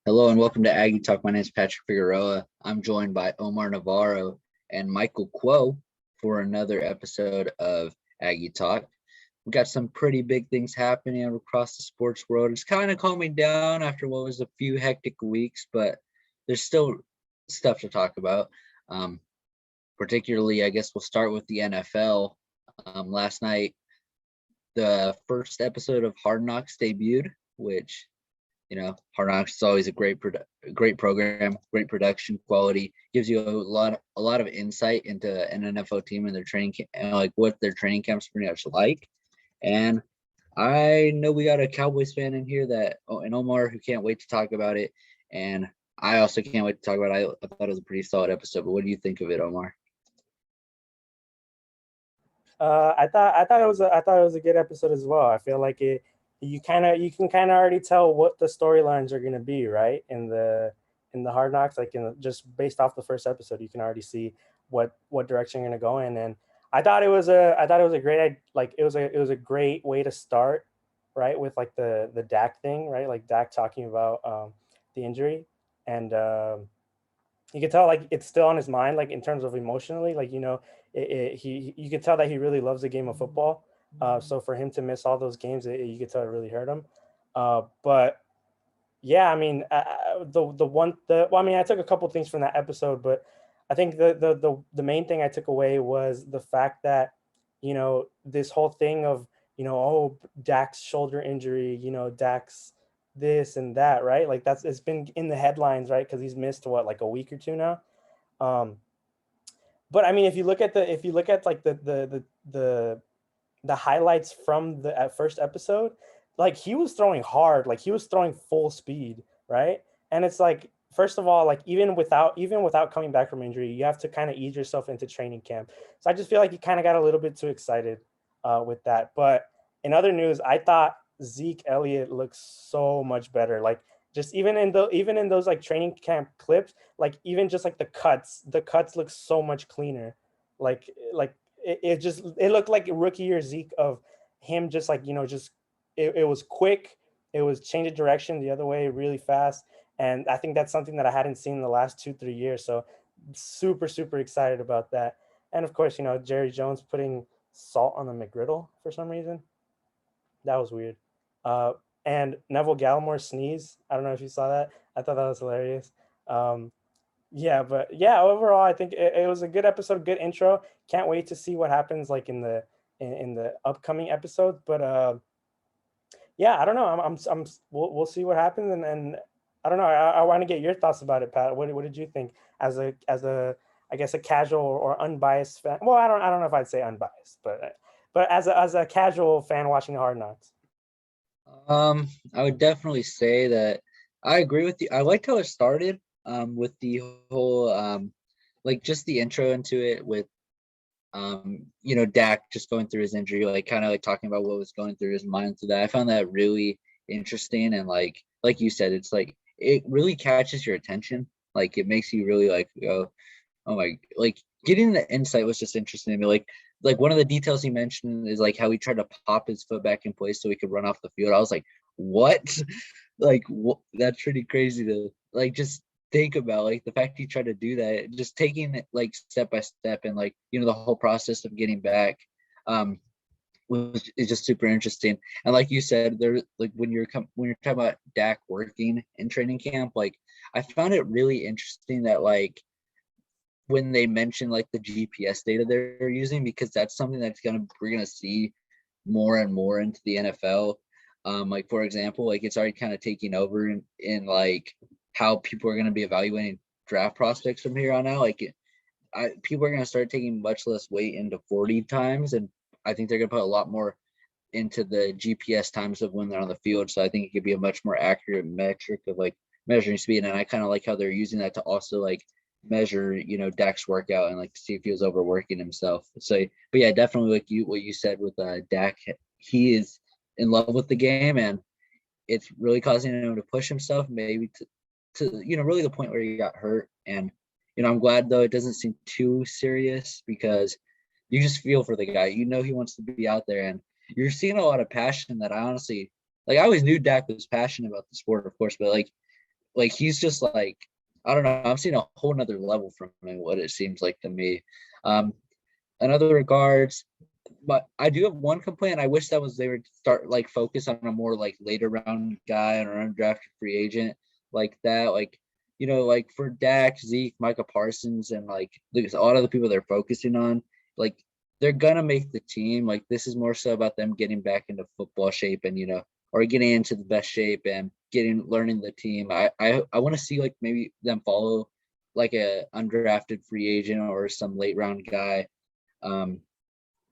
Hello and welcome to Aggie Talk. My name is Patrick Figueroa. I'm joined by Omar Navarro and Michael Quo for another episode of Aggie Talk. We got some pretty big things happening across the sports world. It's kind of calming down after what was a few hectic weeks, but there's still stuff to talk about. Particularly, I guess we'll start with the NFL. Last night, the first episode of Hard Knocks debuted, which Hard Knocks is always a great program, great production quality, gives you a lot of insight into an NFL team and their training and like what their training camps pretty much like. And I know we got a Cowboys fan in here and Omar who can't wait to talk about it. And I also can't wait to talk about it. I thought it was a pretty solid episode, but what do you think of it, Omar? I thought it was a good episode as well. I feel like you can kind of already tell what the storylines are going to be, right? In the Hard Knocks, just based off the first episode, you can already see what direction you're going to go in. And I thought it was a great, it was a great way to start, right? With like the Dak thing, right? Like Dak talking about the injury, and you can tell like it's still on his mind, like in terms of emotionally, you can tell that he really loves the game of football. So for him to miss all those games, you could tell it really hurt him. But yeah, I mean, I took a couple things from that episode, but I think the main thing I took away was the fact that, this whole thing of, oh, Dak's shoulder injury, Dak's this and that, right? Like it's been in the headlines, right? Because he's missed what, like a week or two now. Um, but I mean, if you look at like the highlights from the first episode, like he was throwing hard, like he was throwing full speed, right? And it's like, first of all, like even without coming back from injury, you have to kind of ease yourself into training camp. So I just feel like he kind of got a little bit too excited with that. But in other news, I thought Zeke Elliott looks so much better. Like just even in those like training camp clips, like even just like the cuts look so much cleaner. Like it looked like rookie year Zeke of him, just like, it was quick. It was change of direction the other way really fast. And I think that's something that I hadn't seen in the last 2-3 years. So super, super excited about that. And of course, Jerry Jones putting salt on the McGriddle for some reason. That was weird. Uh, and Neville Gallimore sneeze. I don't know if you saw that. I thought that was hilarious. Um, yeah, but yeah, overall, I think it was a good episode, good intro. Can't wait to see what happens like in the upcoming episodes. But yeah, I don't know. We'll see what happens, and I don't know. I want to get your thoughts about it, Pat. What did you think as a I guess a casual or unbiased fan? Well, I don't know if I'd say unbiased, but as a casual fan watching Hard Knocks. I would definitely say that I agree with you. I liked how it started with the whole like just the intro into it with Dak just going through his injury, like kind of like talking about what was going through his mind through that. I found that really interesting, and like you said, it's like it really catches your attention. Like it makes you really like go, oh my, like getting the insight was just interesting to me. Like one of the details he mentioned is like how he tried to pop his foot back in place so he could run off the field. I was like, what? Like that's pretty crazy to like just think about, like the fact he tried to do that, just taking it like step by step, and like the whole process of getting back um was is just super interesting. And like you said, there, like when you're talking about Dak working in training camp, like I found it really interesting that like when they mention like the GPS data they're using, because that's something we're gonna see more and more into the NFL. Like for example, like it's already kind of taking over in like how people are gonna be evaluating draft prospects from here on out. Like people are gonna start taking much less weight into 40 times, and I think they're gonna put a lot more into the GPS times of when they're on the field. So I think it could be a much more accurate metric of like measuring speed. And I kind of like how they're using that to also like measure, Dak's workout and like see if he was overworking himself. So, but yeah, definitely like what you said with Dak, he is in love with the game, and it's really causing him to push himself maybe to really the point where he got hurt. And I'm glad though it doesn't seem too serious, because you just feel for the guy. He wants to be out there, and you're seeing a lot of passion that I honestly like. I always knew Dak was passionate about the sport, of course, but like like he's just like, I don't know. I'm seeing a whole nother level from him, what it seems like to me. In other regards, but I do have one complaint. I wish that was they would start like focus on a more like later round guy or undrafted free agent like that. Like, like for Dak, Zeke, Micah Parsons, and like a lot of the people they're focusing on, like they're gonna make the team. Like this is more so about them getting back into football shape and or getting into the best shape and learning the team. I want to see like maybe them follow like a undrafted free agent or some late round guy.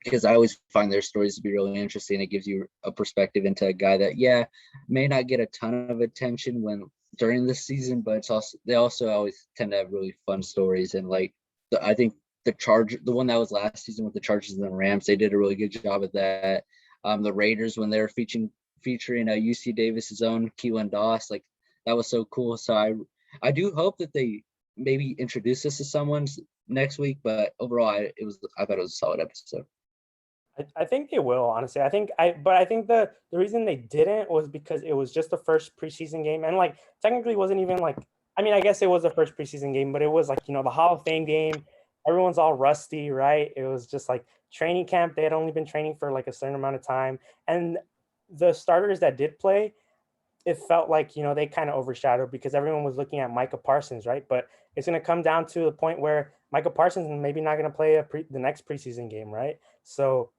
Because I always find their stories to be really interesting. It gives you a perspective into a guy that, may not get a ton of attention during the season, but they also always tend to have really fun stories. And like, I think the one that was last season with the Chargers and the Rams, they did a really good job of that. The Raiders, when they were featuring UC Davis's own Keelan Doss, like that was so cool. So I do hope that they maybe introduce us to someone next week, but overall, I thought it was a solid episode. I think they will, honestly. I think the reason they didn't was because it was just the first preseason game, and like technically wasn't even like, I mean, I guess it was the first preseason game, but it was like, the Hall of Fame game. Everyone's all rusty, right? It was just like training camp. They had only been training for like a certain amount of time, and the starters that did play, it felt like, they kind of overshadowed because everyone was looking at Micah Parsons, right? But it's going to come down to the point where Micah Parsons is maybe not going to play the next preseason game, right? So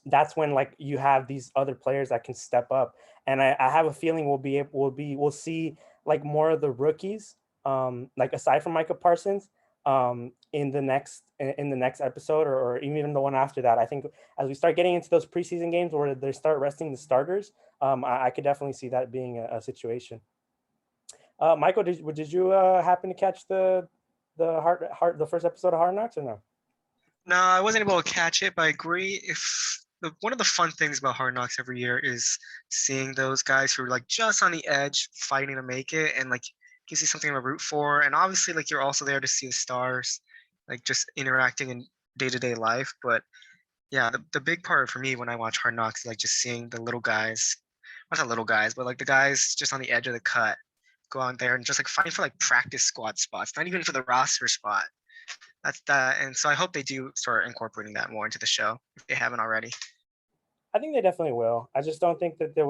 that's when like you have these other players that can step up, and I have a feeling we'll see like more of the rookies, like aside from Micah Parsons, in the next episode, or even the one after that. I think as we start getting into those preseason games where they start resting the starters, I could definitely see that being a situation. Michael, did you happen to catch the first episode of Hard Knocks or no? No, I wasn't able to catch it, but I agree. One of the fun things about Hard Knocks every year is seeing those guys who are like just on the edge fighting to make it, and like gives you something to root for. And obviously, like you're also there to see the stars, like just interacting in day-to-day life. But yeah, the big part for me when I watch Hard Knocks is like just seeing the little guys, not the little guys, but like the guys just on the edge of the cut go out there and just like fighting for like practice squad spots, not even for the roster spot. That's that. And so I hope they do start incorporating that more into the show if they haven't already. I think they definitely will. I just don't think that I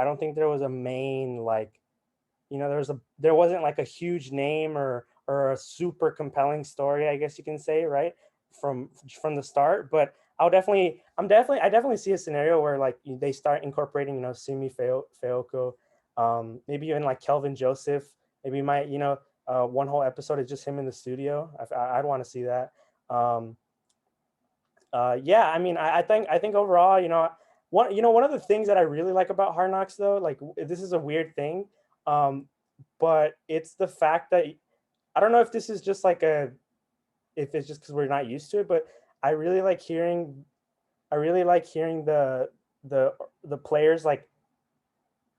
don't think there was a main, like, there wasn't like a huge name or a super compelling story, I guess you can say, right? From the start. But I definitely see a scenario where like they start incorporating, Simi Feoko, maybe even like Kelvin Joseph. Maybe one whole episode is just him in the studio. I'd want to see that. Yeah, I mean, I think overall, one of the things that I really like about Hard Knocks, though, like this is a weird thing, but it's the fact that I don't know if this is just like if it's just because we're not used to it, but I really like hearing the players like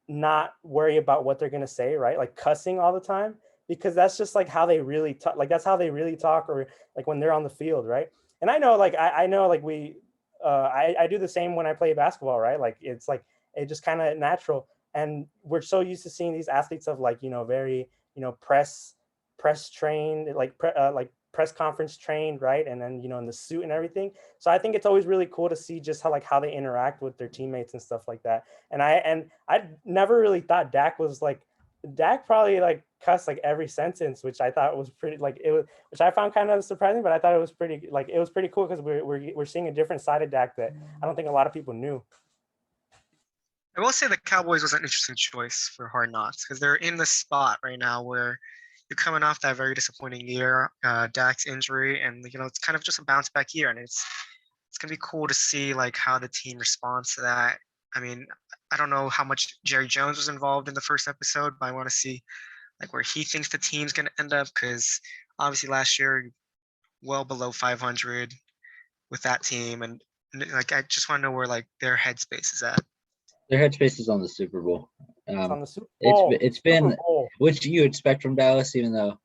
not worry about what they're gonna say, right? Like cussing all the time, because that's just like how they really talk. Like that's how they really talk, or like when they're on the field, right? And I know, like I know, like I do the same when I play basketball, right? Like it's like it just kind of natural, and we're so used to seeing these athletes of like very press trained, like press conference trained, right? And then in the suit and everything. So I think it's always really cool to see just how they interact with their teammates and stuff like that. And I never really thought Dak probably like cussed like every sentence, which I thought was pretty which I found kind of surprising, but I thought it was pretty cool because we're seeing a different side of Dak that I don't think a lot of people knew. I will say the Cowboys was an interesting choice for Hard Knocks because they're in the spot right now where you're coming off that very disappointing year, Dak's injury, and it's kind of just a bounce back year, and it's gonna be cool to see like how the team responds to that. I mean, I don't know how much Jerry Jones was involved in the first episode, but I want to see like where he thinks the team's gonna end up, because obviously last year well below 500 with that team, and like I just want to know where like their headspace is at. Their headspace is on the Super Bowl. It's on the Super Bowl. It's been which you expect from Dallas, even though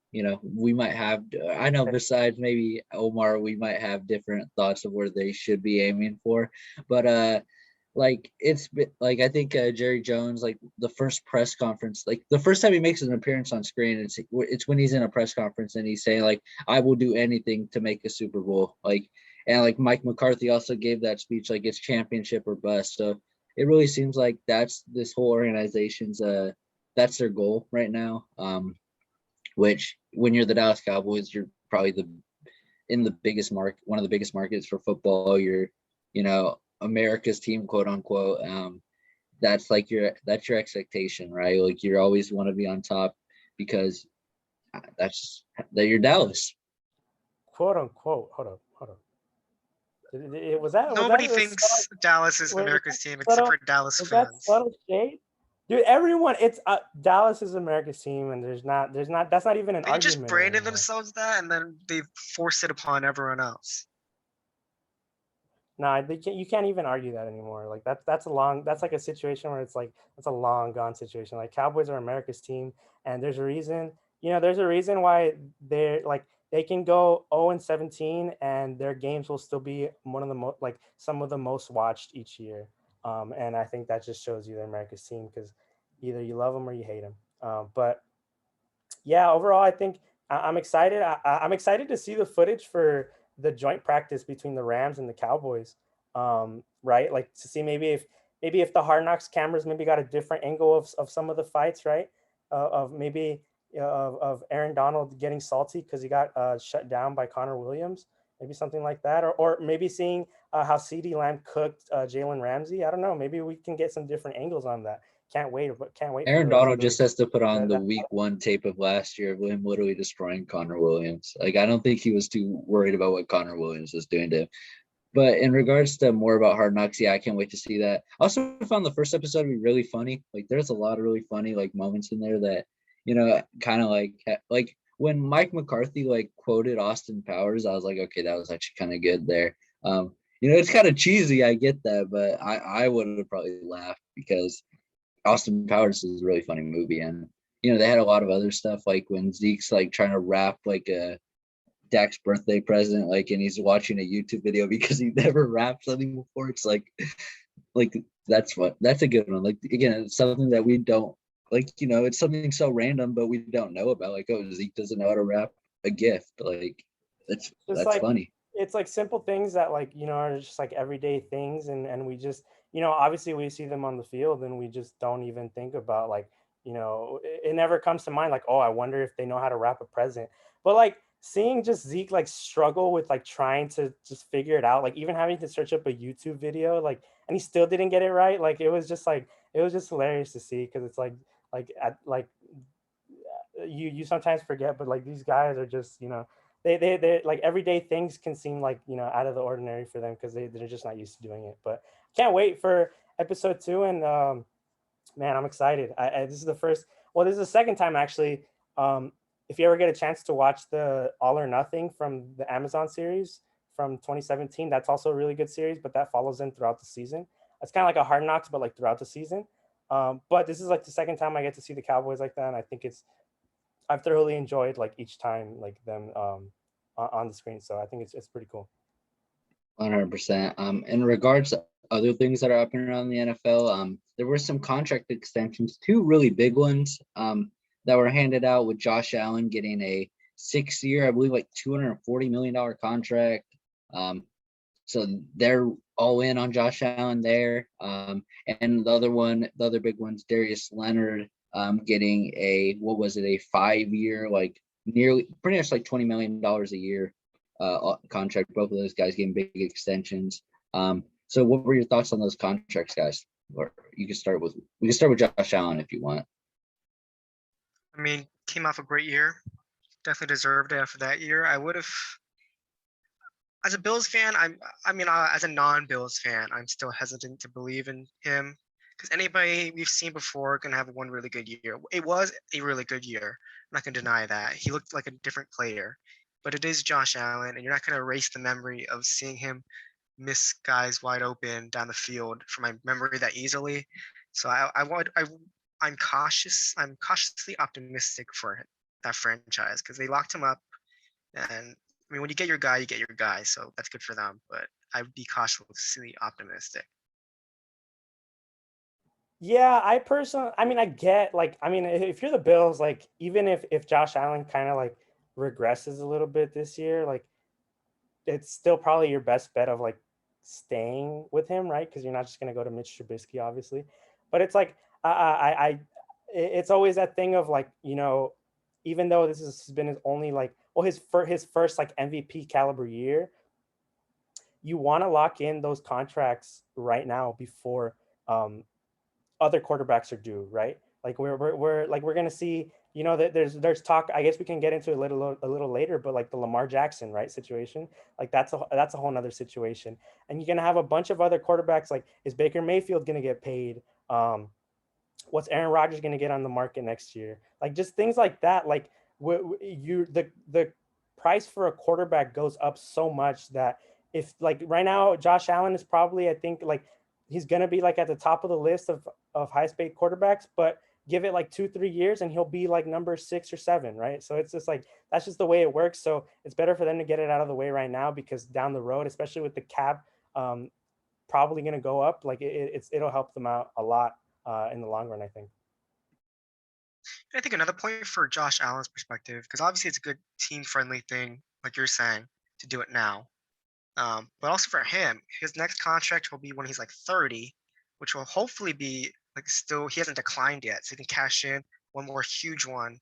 we might have. I know besides maybe Omar, we might have different thoughts of where they should be aiming for, but like like I think Jerry Jones, like the first press conference, like the first time he makes an appearance on screen, it's when he's in a press conference and he's saying like, I will do anything to make a Super Bowl. Like, and like Mike McCarthy also gave that speech, like it's championship or bust. So it really seems like that's this whole organization's that's their goal right now. Which when you're the Dallas Cowboys, you're probably in the biggest market, one of the biggest markets for football. You're, America's team, quote unquote. That's like that's your expectation, right? Like you always want to be on top because that you're Dallas. Quote unquote. Hold up. Was that Nobody a thinks Dallas is was America's that team except for Dallas was that fans. subtle shade? Dude, everyone, it's Dallas is America's team, and there's not that's not even an They just argument branded anymore. themselves that, and then they forced it upon everyone else. No, you can't even argue that anymore. Like that's like a situation where it's like that's a long gone situation. Like Cowboys are America's team, and there's a reason. There's a reason why they're like they can go 0-17, and their games will still be one of the most like some of the most watched each year. And I think that just shows you they're America's team because either you love them or you hate them. But yeah, overall, I think I'm excited. I'm excited to see the footage for the joint practice between the Rams and the Cowboys. Right, like to see maybe if the Hard Knocks cameras maybe got a different angle of some of the fights, right? Of maybe of Aaron Donald getting salty because he got shut down by Connor Williams, maybe something like that, or maybe seeing how CeeDee Lamb cooked Jalen Ramsey. I don't know. Maybe we can get some different angles on that. Can't wait for Aaron Donald just has to put on the that week 1 tape of last year of him literally destroying Connor Williams. Like, I don't think he was too worried about what Connor Williams was doing to him. But in regards to more about Hard Knocks, yeah, I can't wait to see that. I also found the first episode to be really funny. Like, there's a lot of really funny like moments in there that, kind of like when Mike McCarthy like quoted Austin Powers, I was like, okay, that was actually kind of good there. It's kind of cheesy, I get that, but I would have probably laughed because Austin Powers is a really funny movie, and they had a lot of other stuff like when Zeke's like trying to rap like a Dak's birthday present, like, and he's watching a YouTube video because he never rapped something before. It's like that's a good one. Like again, it's something that we don't like. It's something so random, but we don't know about. Like, oh, Zeke doesn't know how to rap a gift. Like just that's like funny. it's like simple things that like are just like everyday things, and we just obviously we see them on the field and we just don't even think about like it never comes to mind like, oh, I wonder if they know how to wrap a present. But like seeing just Zeke like struggle with like trying to just figure it out, like even having to search up a YouTube video, like, and he still didn't get it right. Like it was just hilarious to see because it's like you sometimes forget, but like these guys are just they like everyday things can seem like out of the ordinary for them because they're just not used to doing it. But can't wait for episode 2, and man, I'm excited. This is the first, well, this is the second time actually. If you ever get a chance to watch the All or Nothing from the Amazon series from 2017, that's also a really good series, but that follows in throughout the season. It's kind of like a Hard Knocks, but like throughout the season. But this is like the second time I get to see the Cowboys like that, and I think I've thoroughly enjoyed like each time like them on the screen. So I think it's pretty cool. 100%. In regards to other things that are up and around the NFL, there were some contract extensions, 2 really big ones, that were handed out with Josh Allen getting a 6-year, I believe, like $240 million contract. So they're all in on Josh Allen there. And the other big one's Darius Leonard, getting a 5-year, like nearly pretty much like $20 million a year contract. Both of those guys getting big extensions. So what were your thoughts on those contracts, guys? Or we can start with Josh Allen if you want. I mean, came off a great year. Definitely deserved it after that year. I would have, as a Bills fan, as a non-Bills fan, I'm still hesitant to believe in him because anybody we've seen before can have one really good year. It was a really good year. I'm not going to deny that. He looked like a different player, but it is Josh Allen, and you're not going to erase the memory of seeing him miss guys wide open down the field from my memory that easily. So I'm cautiously optimistic for that franchise because they locked him up, and I mean when you get your guy, you get your guy, so that's good for them. But I'd be cautiously optimistic. Yeah, I mean, I get like, I mean, if you're the Bills, like, even if Josh Allen kind of like regresses a little bit this year, like, it's still probably your best bet of like staying with him, right? Because you're not just gonna go to Mitch Trubisky, obviously. But it's like, it's always that thing of like, even though this has been his only like, well, his first like MVP caliber year, you want to lock in those contracts right now before um, other quarterbacks are due, right? Like we're gonna see, that there's talk. I guess we can get into a little later, but like the Lamar Jackson, right, situation, like that's a whole nother situation. And you're gonna have a bunch of other quarterbacks. Like, is Baker Mayfield gonna get paid? What's Aaron Rodgers gonna get on the market next year? Like, just things like that. Like, the price for a quarterback goes up so much that, if like right now Josh Allen is probably, I think, like, he's gonna be like at the top of the list of highest paid quarterbacks, but give it like 2-3 years and he'll be like number 6 or 7, right? So it's just like, that's just the way it works. So it's better for them to get it out of the way right now, because down the road, especially with the cap probably going to go up, like it'll help them out a lot in the long run, I think. I think another point for Josh Allen's perspective, because obviously it's a good team-friendly thing, like you're saying, to do it now. But also for him, his next contract will be when he's like 30, which will hopefully be like, still, he hasn't declined yet, so he can cash in one more huge one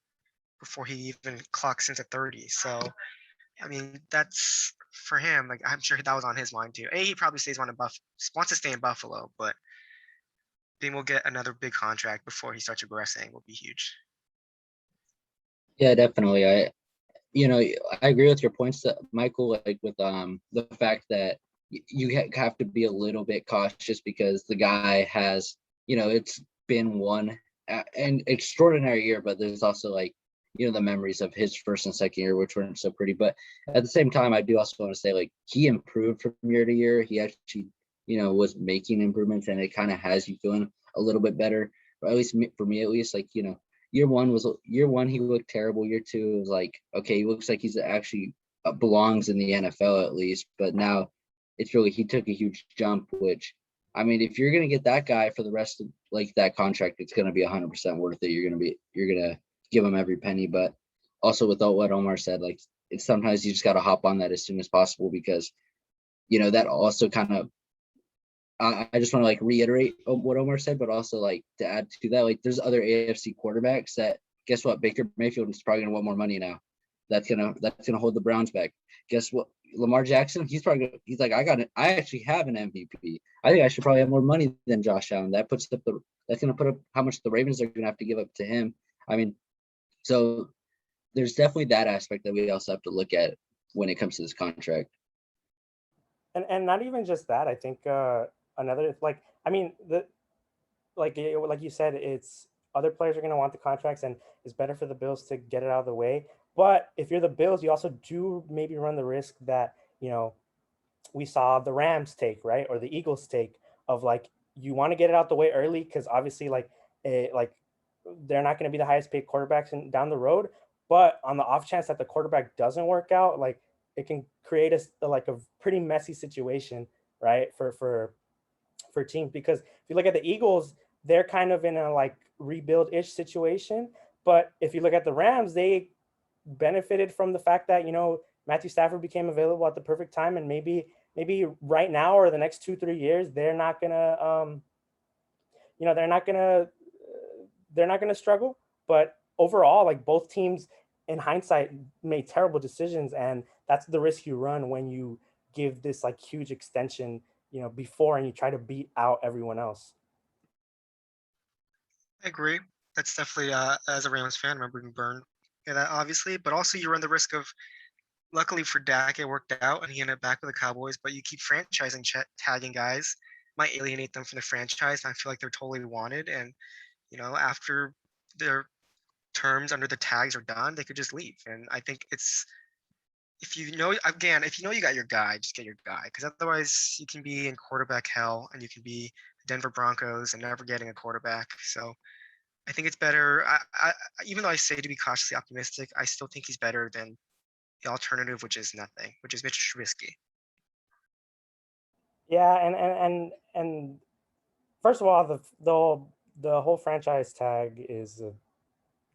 before he even clocks into 30. So, I mean, that's for him. Like, I'm sure that was on his mind too. He probably wants to stay in Buffalo, but then we'll get another big contract before he starts regressing. Will be huge. Yeah, definitely. I agree with your points, that Michael, like with the fact that you have to be a little bit cautious, because the guy has, it's been an extraordinary year, but there's also like, the memories of his first and second year, which weren't so pretty. But at the same time, I do also want to say, like, he improved from year to year. He actually, was making improvements, and it kind of has you feeling a little bit better. Or at least for me, at least, like, year one he looked terrible. Year two was like, okay, he looks like he's actually belongs in the NFL at least. But now it's really, he took a huge jump, which, I mean, if you're gonna get that guy for the rest of like that contract, it's gonna be 100% worth it. You're gonna give him every penny. But also, with what Omar said, like, it's sometimes you just gotta hop on that as soon as possible, because that also kind of, I just want to like reiterate what Omar said, but also like to add to that, like, there's other AFC quarterbacks that, guess what, Baker Mayfield is probably gonna want more money now. That's gonna hold the Browns back. Guess what, Lamar Jackson, he's like, I actually have an MVP. I think I should probably have more money than Josh Allen. That's gonna put up how much the Ravens are gonna have to give up to him. I mean, so there's definitely that aspect that we also have to look at when it comes to this contract. And not even just that, I think another, like, I mean, like you said, it's other players are going to want the contracts, and it's better for the Bills to get it out of the way. But if you're the Bills, you also do maybe run the risk that, we saw the Rams take, right, or the Eagles take, of like, you want to get it out the way early, because obviously, like they're not going to be the highest paid quarterbacks down the road. But on the off chance that the quarterback doesn't work out, like, it can create like a pretty messy situation, right, for teams. Because if you look at the Eagles, they're kind of in a like rebuild-ish situation. But if you look at the Rams, they benefited from the fact that, Matthew Stafford became available at the perfect time, and maybe right now or the next 2-3 years, they're not gonna they're not gonna struggle. But overall, like, both teams in hindsight made terrible decisions, and that's the risk you run when you give this like huge extension, before, and you try to beat out everyone else. I agree. That's definitely, as a Rams fan, I remember being burned by that, obviously. But also, you run the risk of, luckily for Dak, it worked out and he ended up back with the Cowboys. But you keep franchising, tagging guys, might alienate them from the franchise. And I feel like they're totally wanted. And, after their terms under the tags are done, they could just leave. And I think it's, if you know, again, if you know you got your guy, just get your guy. Because otherwise, you can be in quarterback hell, and you can be the Denver Broncos and never getting a quarterback. So I think it's better. Even though I say to be cautiously optimistic, I still think he's better than the alternative, which is nothing, which is Mitch Trubisky. Yeah, and first of all, the whole franchise tag is a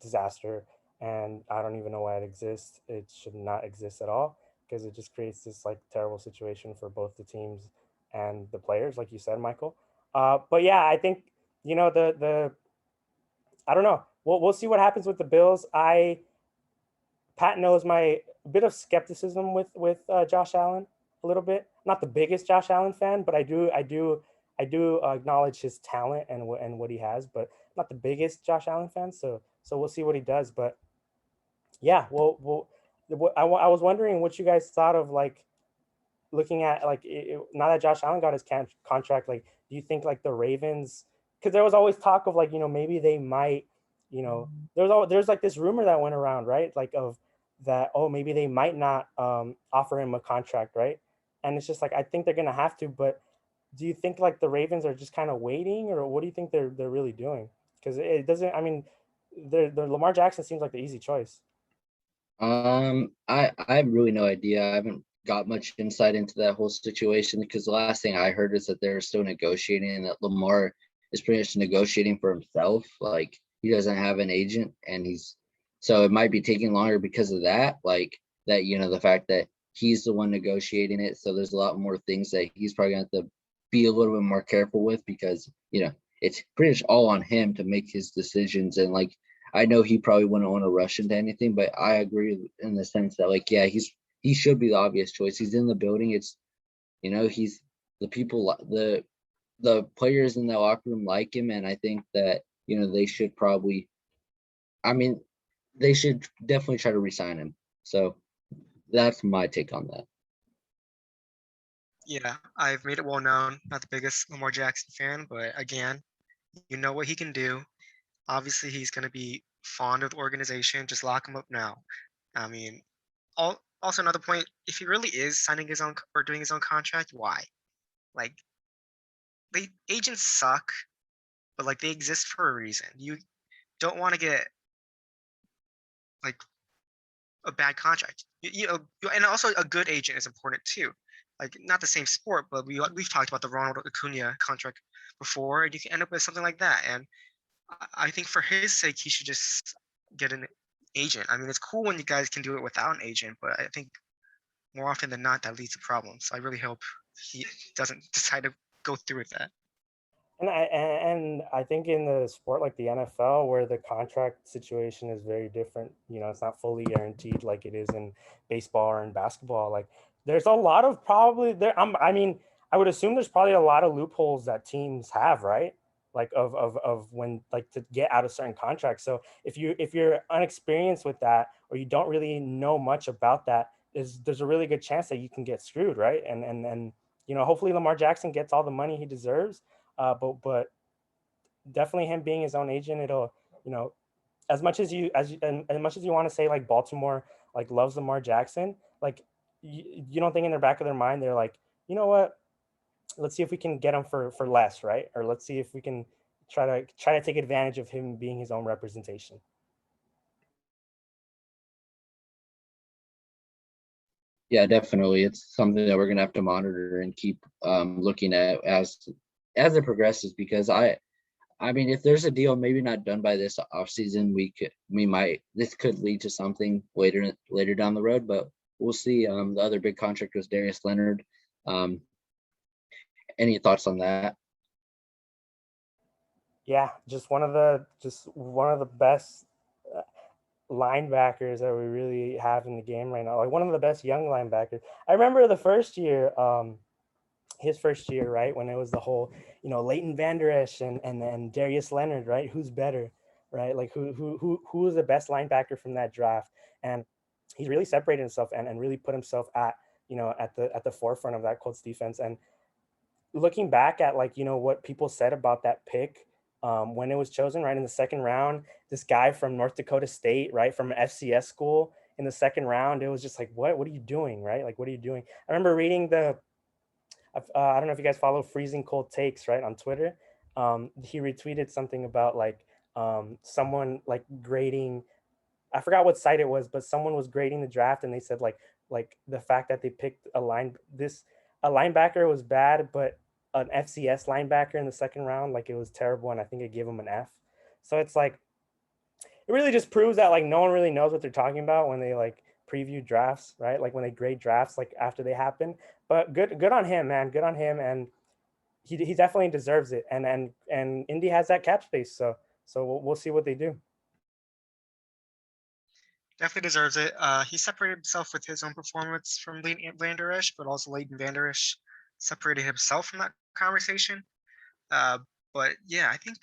disaster, and I don't even know why it exists. It should not exist at all because it just creates this like terrible situation for both the teams and the players, like you said, Michael. But yeah, I think the I don't know. We'll see what happens with the Bills. Pat knows my bit of skepticism with Josh Allen a little bit. Not the biggest Josh Allen fan, but I do acknowledge his talent and what he has, but not the biggest Josh Allen fan. So we'll see what he does. But yeah, I was wondering what you guys thought of like looking at like now that Josh Allen got his contract. Like, do you think like the Ravens? Because there was always talk of like maybe they might there's like this rumor that went around, right? Like of that, oh, maybe they might not offer him a contract, right? And it's just like I think they're gonna have to. But do you think like the Ravens are just kind of waiting, or what do you think they're really doing? Because it doesn't. I mean, the Lamar Jackson seems like the easy choice. I have really no idea. I haven't got much insight into that whole situation because the last thing I heard is that they're still negotiating and that Lamar is pretty much negotiating for himself. Like he doesn't have an agent and so it might be taking longer because of that. Like that, the fact that he's the one negotiating it. So there's a lot more things that he's probably going to have to be a little bit more careful with because, it's pretty much all on him to make his decisions. And like, I know he probably wouldn't want to rush into anything, but I agree in the sense that like, yeah, he should be the obvious choice. He's in the building. It's he's the people the players in the locker room like him, and I think that they should probably, I mean, they should definitely try to resign him. So that's my take on that. Yeah, I've made it well known, not the biggest Lamar Jackson fan, but again, you know what he can do. Obviously, he's going to be fond of the organization. Just lock him up now. I mean, also another point, if he really is signing his own or doing his own contract, why? Like, they agents suck, but like they exist for a reason. You don't want to get like a bad contract. And also a good agent is important too. Like not the same sport, but we've talked about the Ronald Acuna contract before, and you can end up with something like that. And I think for his sake, he should just get an agent. I mean, it's cool when you guys can do it without an agent, but I think more often than not, that leads to problems. So I really hope he doesn't decide to go through with that. And I think in the sport like the NFL, where the contract situation is very different, it's not fully guaranteed like it is in baseball or in basketball. Like there's a lot of probably there. I mean, I would assume there's probably a lot of loopholes that teams have, right? Like of when like to get out of certain contracts. So if you're unexperienced with that or you don't really know much about that, there's a really good chance that you can get screwed, right? And hopefully Lamar Jackson gets all the money he deserves. But definitely him being his own agent, it'll as much as as much as you want to say like Baltimore like loves Lamar Jackson, like you don't think in their back of their mind they're like, you know what, let's see if we can get him for less, right? Or let's see if we can try to take advantage of him being his own representation. Yeah, definitely. It's something that we're gonna have to monitor and keep looking at as it progresses because I mean, if there's a deal maybe not done by this offseason, this could lead to something later down the road, but we'll see. The other big contract was Darius Leonard. Um, any thoughts on that? Yeah, just one of the best linebackers that we really have in the game right now. Like one of the best young linebackers. I remember the first year, his first year, right, when it was the whole, Leighton Vander Esch and Darius Leonard, right? Who's better, right? Like who was the best linebacker from that draft? And he's really separated himself and really put himself at the forefront of that Colts defense. And looking back at like what people said about that pick when it was chosen, right in the second round, this guy from North Dakota State, right, from FCS school in the second round, it was just like, what are you doing, right? Like, what are you doing? I remember reading I don't know if you guys follow Freezing Cold Takes, right, on Twitter. He retweeted something about like someone like grading. I forgot what site it was, but someone was grading the draft, and they said like the fact that they picked a linebacker was bad, but an FCS linebacker in the second round. Like, it was terrible, and I think it gave him an F. So it's like, it really just proves that like no one really knows what they're talking about when they like preview drafts, right? Like when they grade drafts like after they happen. But good on him, man. Good on him, and he definitely deserves it. And Indy has that cap space, so we'll see what they do. Definitely deserves it. He separated himself with his own performance from Vander Esch, but also Leighton Vander Esch separated himself from that conversation. But yeah, I think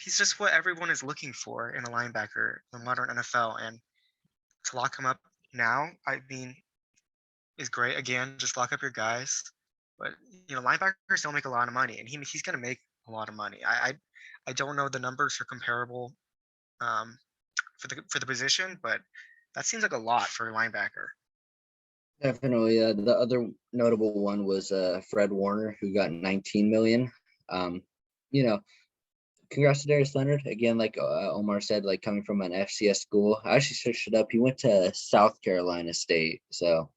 he's just what everyone is looking for in a linebacker in the modern NFL. And to lock him up now, I mean, is great. Again, just lock up your guys. But linebackers don't make a lot of money, and he's going to make a lot of money. I don't know the numbers are comparable for the position, but that seems like a lot for a linebacker. Definitely. The other notable one was Fred Warner, who got 19 million. Congrats to Darius Leonard. Again, like Omar said, like coming from an FCS school. I actually searched it up. He went to South Carolina State. So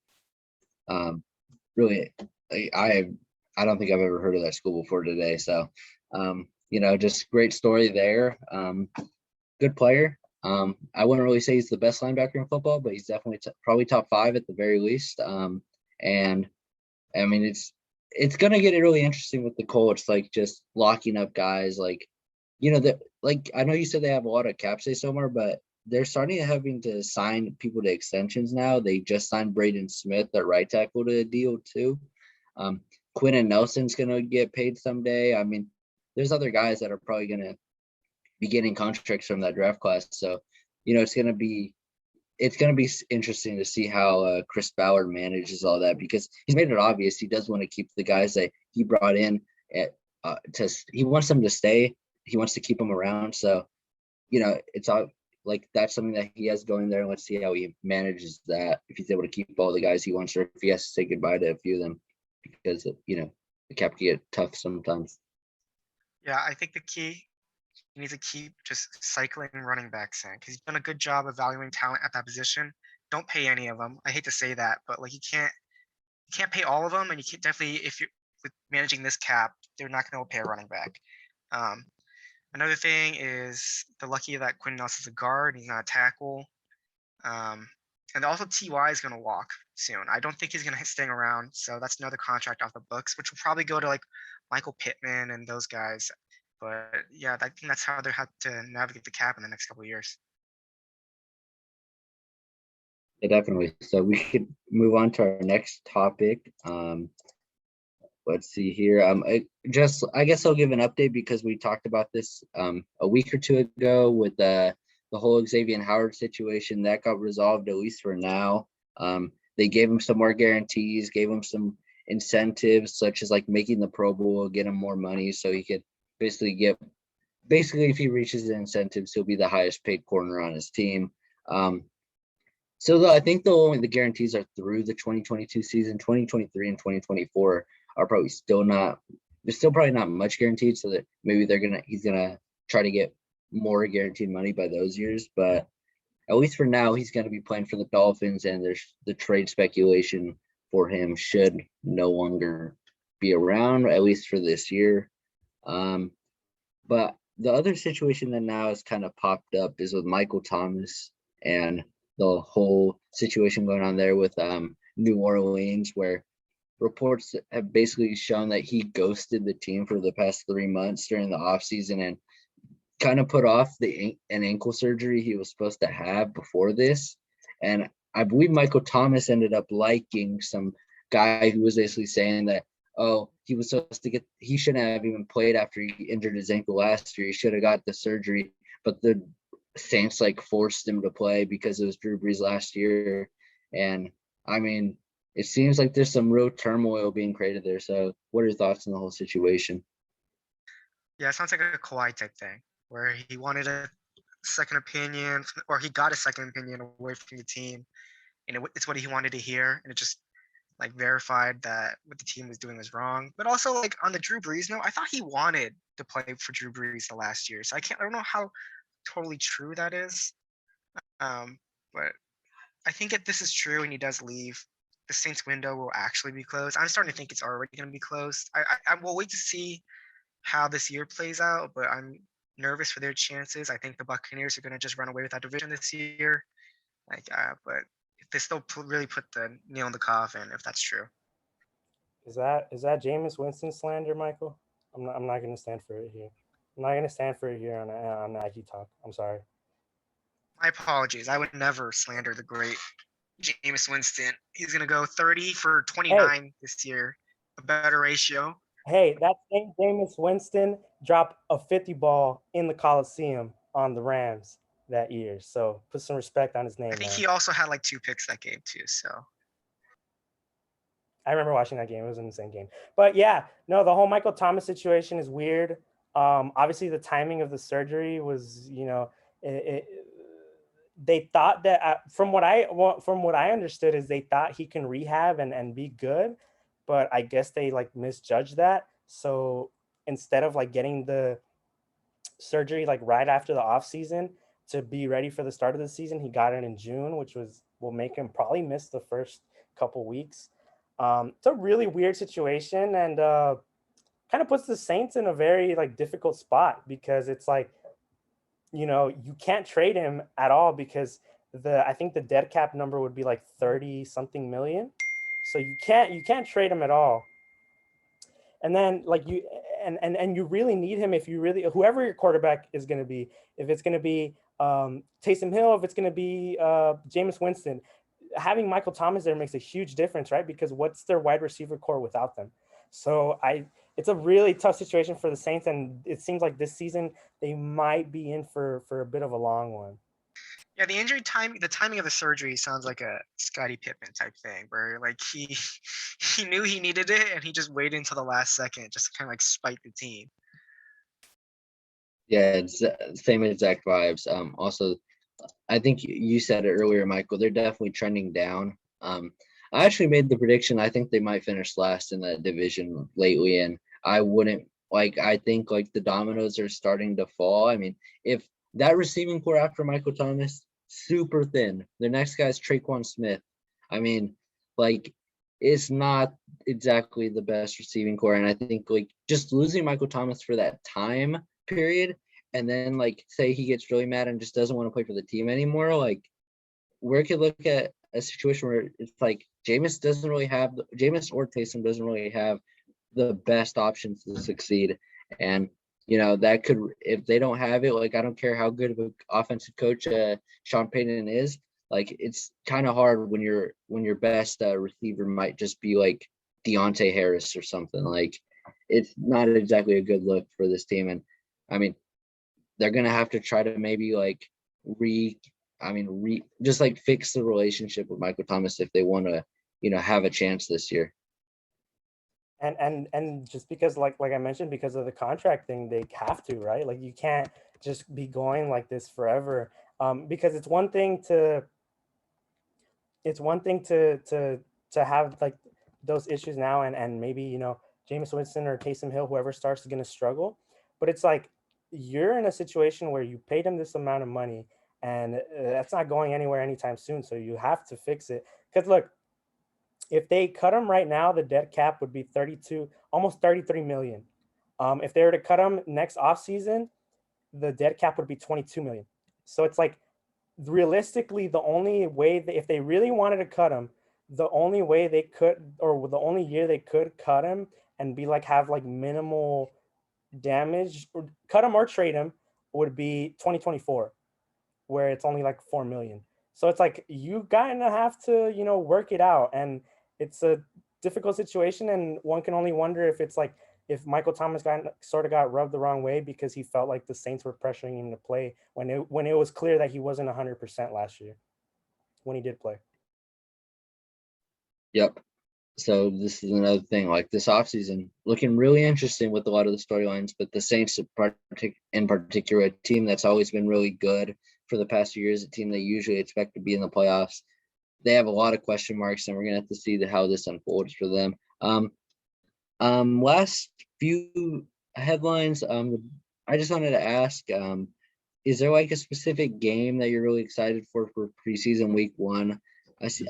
really, I don't think I've ever heard of that school before today. So, just great story there. Good player. I wouldn't really say he's the best linebacker in football, but he's definitely probably top 5 at the very least. And I mean, it's gonna get really interesting with the Colts, like just locking up guys, like that. Like I know you said they have a lot of cap space somewhere, but they're starting to having to sign people to extensions now. They just signed Braden Smith at right tackle to a deal too. Quentin Nelson's gonna get paid someday. I mean, there's other guys that are probably gonna be getting contracts from that draft class. So, it's gonna be interesting to see how Chris Ballard manages all that, because he's made it obvious he does want to keep the guys that he brought in he wants them to stay. He wants to keep them around. So, it's all like that's something that he has going there. Let's see how he manages that, if he's able to keep all the guys he wants, or if he has to say goodbye to a few of them, because the cap can get tough sometimes. Yeah, I think the key, he needs to keep just cycling running backs in, because he's done a good job evaluating talent at that position. Don't pay any of them. I hate to say that, but like you can't pay all of them, and you can't definitely, if you're with managing this cap, they're not going to pay a running back. Another thing is the lucky that Quinn Nelson's a guard, he's not a tackle. And also Ty is going to walk soon. I don't think he's going to stay around, so that's another contract off the books, which will probably go to like Michael Pittman and those guys. But yeah, I think that's how they have to navigate the cap in the next couple of years. Yeah, definitely. So we could move on to our next topic. Let's see here. I guess I'll give an update, because we talked about this a week or two ago with the whole Xavier Howard situation. That got resolved, at least for now. They gave him some more guarantees, gave him some incentives, such as like making the Pro Bowl, get him more money, so he could basically if he reaches the incentives, he'll be the highest paid corner on his team. So I think the guarantees are through the 2022 season. 2023 and 2024 are probably there's still probably not much guaranteed, so that maybe he's gonna try to get more guaranteed money by those years. But at least for now, he's gonna be playing for the Dolphins, and there's the trade speculation for him should no longer be around, at least for this year. But the other situation that now has kind of popped up is with Michael Thomas and the whole situation going on there with New Orleans, where reports have basically shown that he ghosted the team for the past 3 months during the offseason and kind of put off an ankle surgery he was supposed to have before this. And I believe Michael Thomas ended up liking some guy who was basically saying that, he was supposed to he shouldn't have even played after he injured his ankle last year. He should have got the surgery, but the Saints like forced him to play because it was Drew Brees last year. And I mean, it seems like there's some real turmoil being created there. So what are your thoughts on the whole situation? Yeah, it sounds like a Kawhi type thing, where he wanted a second opinion, or he got a second opinion away from the team, and it's what he wanted to hear, and it just like verified that what the team was doing was wrong. But also, like on the Drew Brees note, I thought he wanted to play for Drew Brees the last year, so I don't know how totally true that is. But I think if this is true and he does leave, the Saints window will actually be closed. I'm starting to think it's already going to be closed. I will wait to see how this year plays out, but I'm nervous for their chances. I think the Buccaneers are going to just run away with that division this year. But if they still really put the nail in the coffin, if that's true. Is that Jameis Winston slander, Michael? I'm not going to stand for it here. I'm not going to stand for it here on Aggie Talk. I'm sorry. My apologies. I would never slander the great Jameis Winston. He's going to go 30 for 29 this year, a better ratio. Hey, that same Jameis Winston dropped a 50 ball in the Coliseum on the Rams that year. So put some respect on his name, I think man. he also had like 2 picks that game too. So I remember watching that game. It was an insane game. But yeah, no, the whole Michael Thomas situation is weird. Obviously, the timing of the surgery was, they thought that from what I understood is they thought he can rehab and be good, but I guess they like misjudged that. So instead of like getting the surgery like right after the off season to be ready for the start of the season, he got it in June, which will make him probably miss the first couple weeks. It's a really weird situation, and kind of puts the Saints in a very like difficult spot, because it's like, you can't trade him at all, because I think the dead cap number would be like 30 something million. So you can't trade him at all. And then like you really need him if you really, whoever your quarterback is going to be, if it's going to be Taysom Hill, if it's going to be Jameis Winston, having Michael Thomas there makes a huge difference, right? Because what's their wide receiver core without them? So it's a really tough situation for the Saints, and it seems like this season they might be in for a bit of a long one. Yeah, the timing of the surgery sounds like a Scottie Pippen type thing, where like he knew he needed it and he just waited until the last second just to kind of like spite the team. Yeah, it's same exact vibes. Also, I think you said it earlier, Michael. They're definitely trending down. I actually made the prediction. I think they might finish last in that division lately, and I wouldn't like. I think like the dominoes are starting to fall. I mean, if that receiving core after Michael Thomas, super thin. The next guy's Traquan Smith. I mean, like, it's not exactly the best receiving core, and I think like just losing Michael Thomas for that time period, and then like say he gets really mad and just doesn't want to play for the team anymore, like we could look at a situation where it's like Jameis or Taysom doesn't really have the best options to succeed. And that could, if they don't have it, like I don't care how good of an offensive coach Sean Payton is, like it's kind of hard when your best receiver might just be like Deontay Harris or something. Like it's not exactly a good look for this team. And I mean, they're gonna have to try to maybe like just like fix the relationship with Michael Thomas if they want to, have a chance this year. And just because like I mentioned, because of the contract thing, they have to, right? Like you can't just be going like this forever. Because it's one thing to have like those issues now, and maybe Jameis Winston or Taysom Hill, whoever starts, is going to struggle. But it's like you're in a situation where you paid him this amount of money, and that's not going anywhere anytime soon. So you have to fix it. Because look, if they cut him right now, the dead cap would be 32, almost 33 million. If they were to cut him next offseason, the dead cap would be 22 million. So it's like, realistically, the only way if they really wanted to cut him, the only way they could, or the only year they could cut him and be like, have like minimal damage, or cut him or trade him, would be 2024, where it's only like 4 million. So it's like you kind of have to, work it out, and it's a difficult situation. And one can only wonder if it's like, if Michael Thomas got rubbed the wrong way because he felt like the Saints were pressuring him to play when it was clear that he wasn't 100% last year when he did play. Yep. So this is another thing, like this offseason looking really interesting with a lot of the storylines, but the Saints in particular, a team that's always been really good for the past few years, a team they usually expect to be in the playoffs. They have a lot of question marks, and we're going to have to see how this unfolds for them. Last few headlines, I just wanted to ask, is there like a specific game that you're really excited for preseason week 1?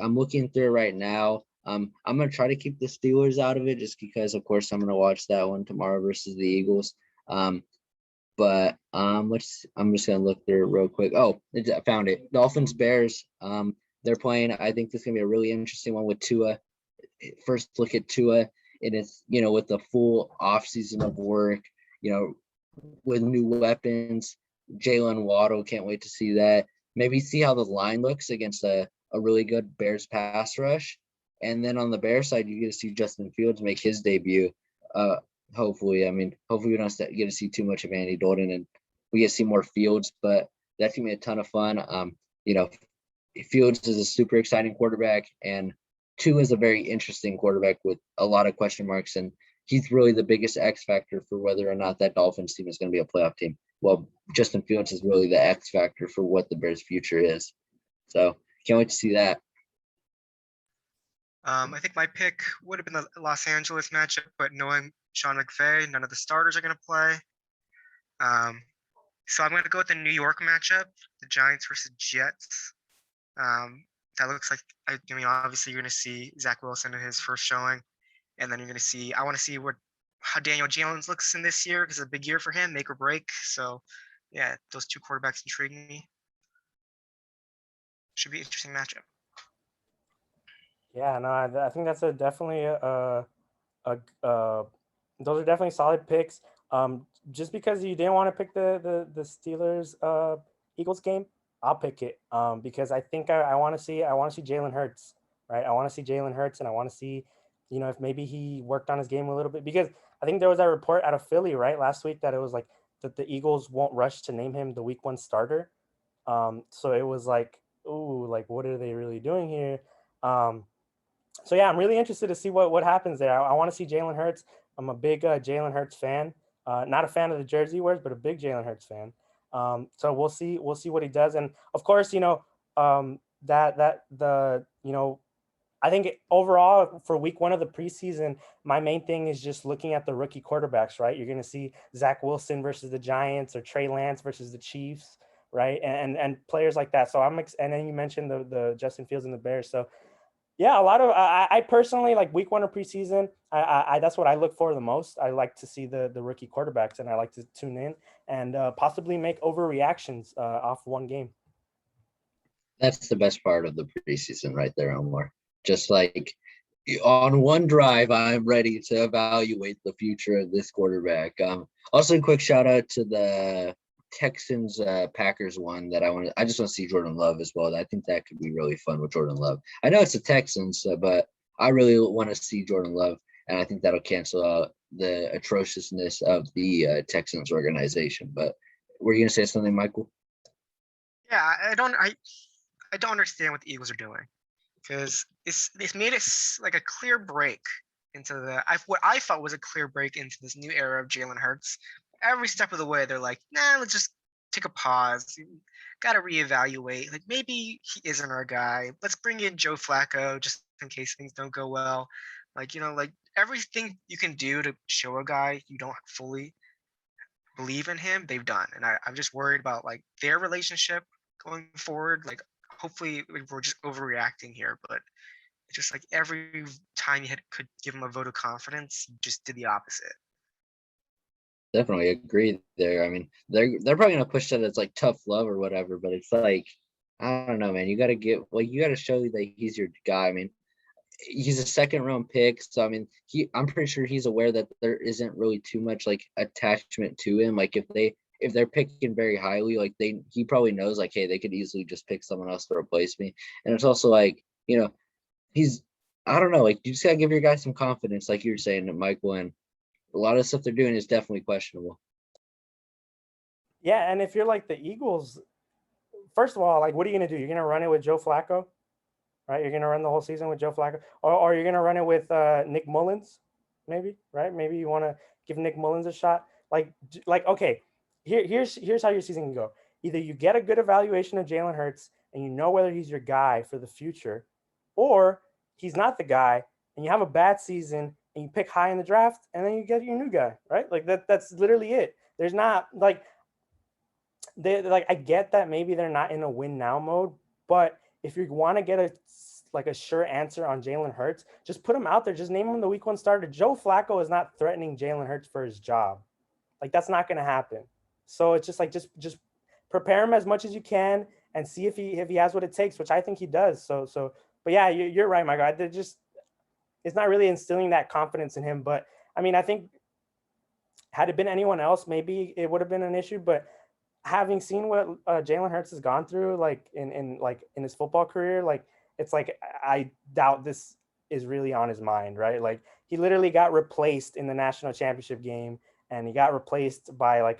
I'm looking through it right now. I'm gonna try to keep the Steelers out of it just because, of course, I'm gonna watch that one tomorrow versus the Eagles. But I'm just gonna look through it real quick. Oh, I found it. Dolphins Bears. They're playing. I think this is gonna be a really interesting one with Tua. First look at Tua, and it's with the full off season of work, with new weapons. Jalen Waddle, can't wait to see that. Maybe see how the line looks against a really good Bears pass rush. And then on the Bears side, you get to see Justin Fields make his debut. Hopefully we don't get to see too much of Andy Dalton and we get to see more Fields, but that's gonna be a ton of fun. Fields is a super exciting quarterback, and Tua is a very interesting quarterback with a lot of question marks, and he's really the biggest X factor for whether or not that Dolphins team is going to be a playoff team. Well, Justin Fields is really the X factor for what the Bears' future is. So can't wait to see that. I think my pick would have been the Los Angeles matchup, but knowing Sean McVay, none of the starters are going to play. So I'm going to go with the New York matchup, the Giants versus Jets. That looks like, obviously you're going to see Zach Wilson in his first showing, and then you're going to see, I want to see how Daniel Jones looks in this year because it's a big year for him, make or break. So, yeah, those two quarterbacks intrigue me. Should be an interesting matchup. Yeah, no, I think that's definitely those are definitely solid picks. Just because you didn't want to pick the Steelers Eagles game, I'll pick it. Because I think I want to see Jalen Hurts, right? I want to see Jalen Hurts, and I want to see, if maybe he worked on his game a little bit, because I think there was that report out of Philly, right, last week that it was like that the Eagles won't rush to name him the week 1 starter. So it was like, ooh, like what are they really doing here? So yeah, I'm really interested to see what happens there. I want to see Jalen Hurts. I'm a big Jalen Hurts fan. Not a fan of the jersey he wears, but a big Jalen Hurts fan. So we'll see what he does. And of course, I think overall for week 1 of the preseason, my main thing is just looking at the rookie quarterbacks, right? You're going to see Zach Wilson versus the Giants or Trey Lance versus the Chiefs, right? And players like that. So and then you mentioned the Justin Fields and the Bears. So yeah, a lot of I personally like week 1 of preseason. I that's what I look for the most. I like to see the rookie quarterbacks, and I like to tune in and possibly make overreactions off one game. That's the best part of the preseason right there, Omar. Just like on one drive, I'm ready to evaluate the future of this quarterback. Also, a quick shout out to the Texans Packers one that I just want to see Jordan Love as well. I think that could be really fun with Jordan Love. I know it's the Texans, but I really want to see Jordan Love, and I think that'll cancel out the atrociousness of the Texans organization. But were you gonna say something, Michael? Yeah, I don't understand what the Eagles are doing, because it's made it like a clear break into what I thought was a clear break into this new era of Jalen Hurts. Every step of the way, they're like, nah, let's just take a pause. Got to reevaluate. Like, maybe he isn't our guy. Let's bring in Joe Flacco just in case things don't go well. Like, like everything you can do to show a guy you don't fully believe in him, they've done. And I'm just worried about like their relationship going forward. Like, hopefully we're just overreacting here, but it's just like every time you could give him a vote of confidence, you just did the opposite. Definitely agree there. I mean, they're probably gonna push that as like tough love or whatever, but it's like, I don't know, man. You gotta show that he's your guy. I mean, he's a 2nd-round pick, so I mean, I'm pretty sure he's aware that there isn't really too much like attachment to him. Like if they're picking very highly, like he probably knows like, hey, they could easily just pick someone else to replace me. And it's also like, I don't know, like you just gotta give your guy some confidence, like you were saying, Michael, and a lot of stuff they're doing is definitely questionable. Yeah, and if you're like the Eagles, first of all, like what are you gonna do? You're gonna run it with Joe Flacco, right? You're gonna run the whole season with Joe Flacco, or you're gonna run it with Nick Mullins, maybe, right? Maybe you want to give Nick Mullins a shot. Like okay, here's how your season can go. Either you get a good evaluation of Jalen Hurts and you know whether he's your guy for the future, or he's not the guy and you have a bad season and you pick high in the draft and then you get your new guy, right? Like that's literally it. There's not like I get that maybe they're not in a win now mode, but if you want to get like a sure answer on Jalen Hurts, just put him out there. Just name him the week 1 starter. Joe Flacco is not threatening Jalen Hurts for his job. Like that's not going to happen. So it's just like just prepare him as much as you can and see if he has what it takes, which I think he does. So but yeah, you're right, my guy. It's not really instilling that confidence in him. But I mean, I think had it been anyone else, maybe it would have been an issue. But having seen what Jalen Hurts has gone through, like in his football career, like it's like I doubt this is really on his mind, right? Like he literally got replaced in the national championship game, and he got replaced by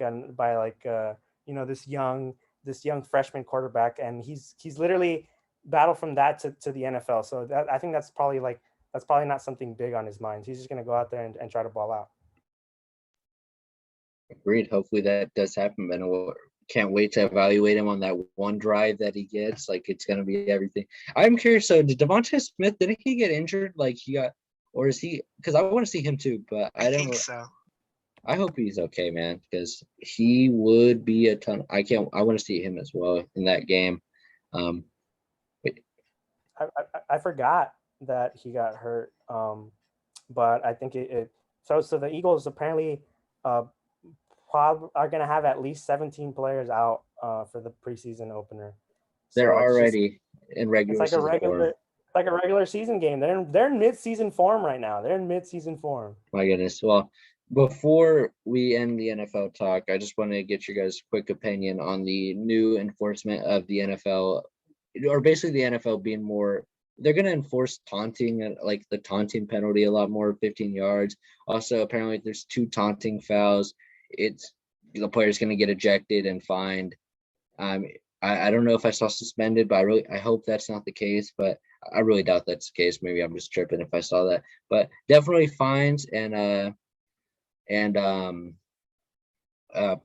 this young freshman quarterback, and he's literally battled from that to the NFL. So that I think that's probably not something big on his mind. He's just gonna go out there and try to ball out. Agreed. Hopefully that does happen, man. Can't wait to evaluate him on that one drive that he gets. Like it's gonna be everything. I'm curious. So did Devontae Smith, didn't he get injured? Like he got, or is he? Because I want to see him too, but I think so. I hope he's okay, man, because he would be a ton. I want to see him as well in that game. I forgot that he got hurt, but I think it. So the Eagles apparently are going to have at least 17 players out for the preseason opener. So they're already in regular. It's like a regular season game. They're in mid-season form right now. My goodness. Well, before we end the NFL talk, I just want to get your guys' quick opinion on the new enforcement of the NFL, or basically the NFL being more. They're going to enforce taunting, like the taunting penalty a lot more, 15 yards. Also, apparently, there's 2 taunting fouls. The player's going to get ejected and fined. I don't know if I saw suspended, but I hope that's not the case. But I really doubt that's the case. Maybe I'm just tripping if I saw that. But definitely fines and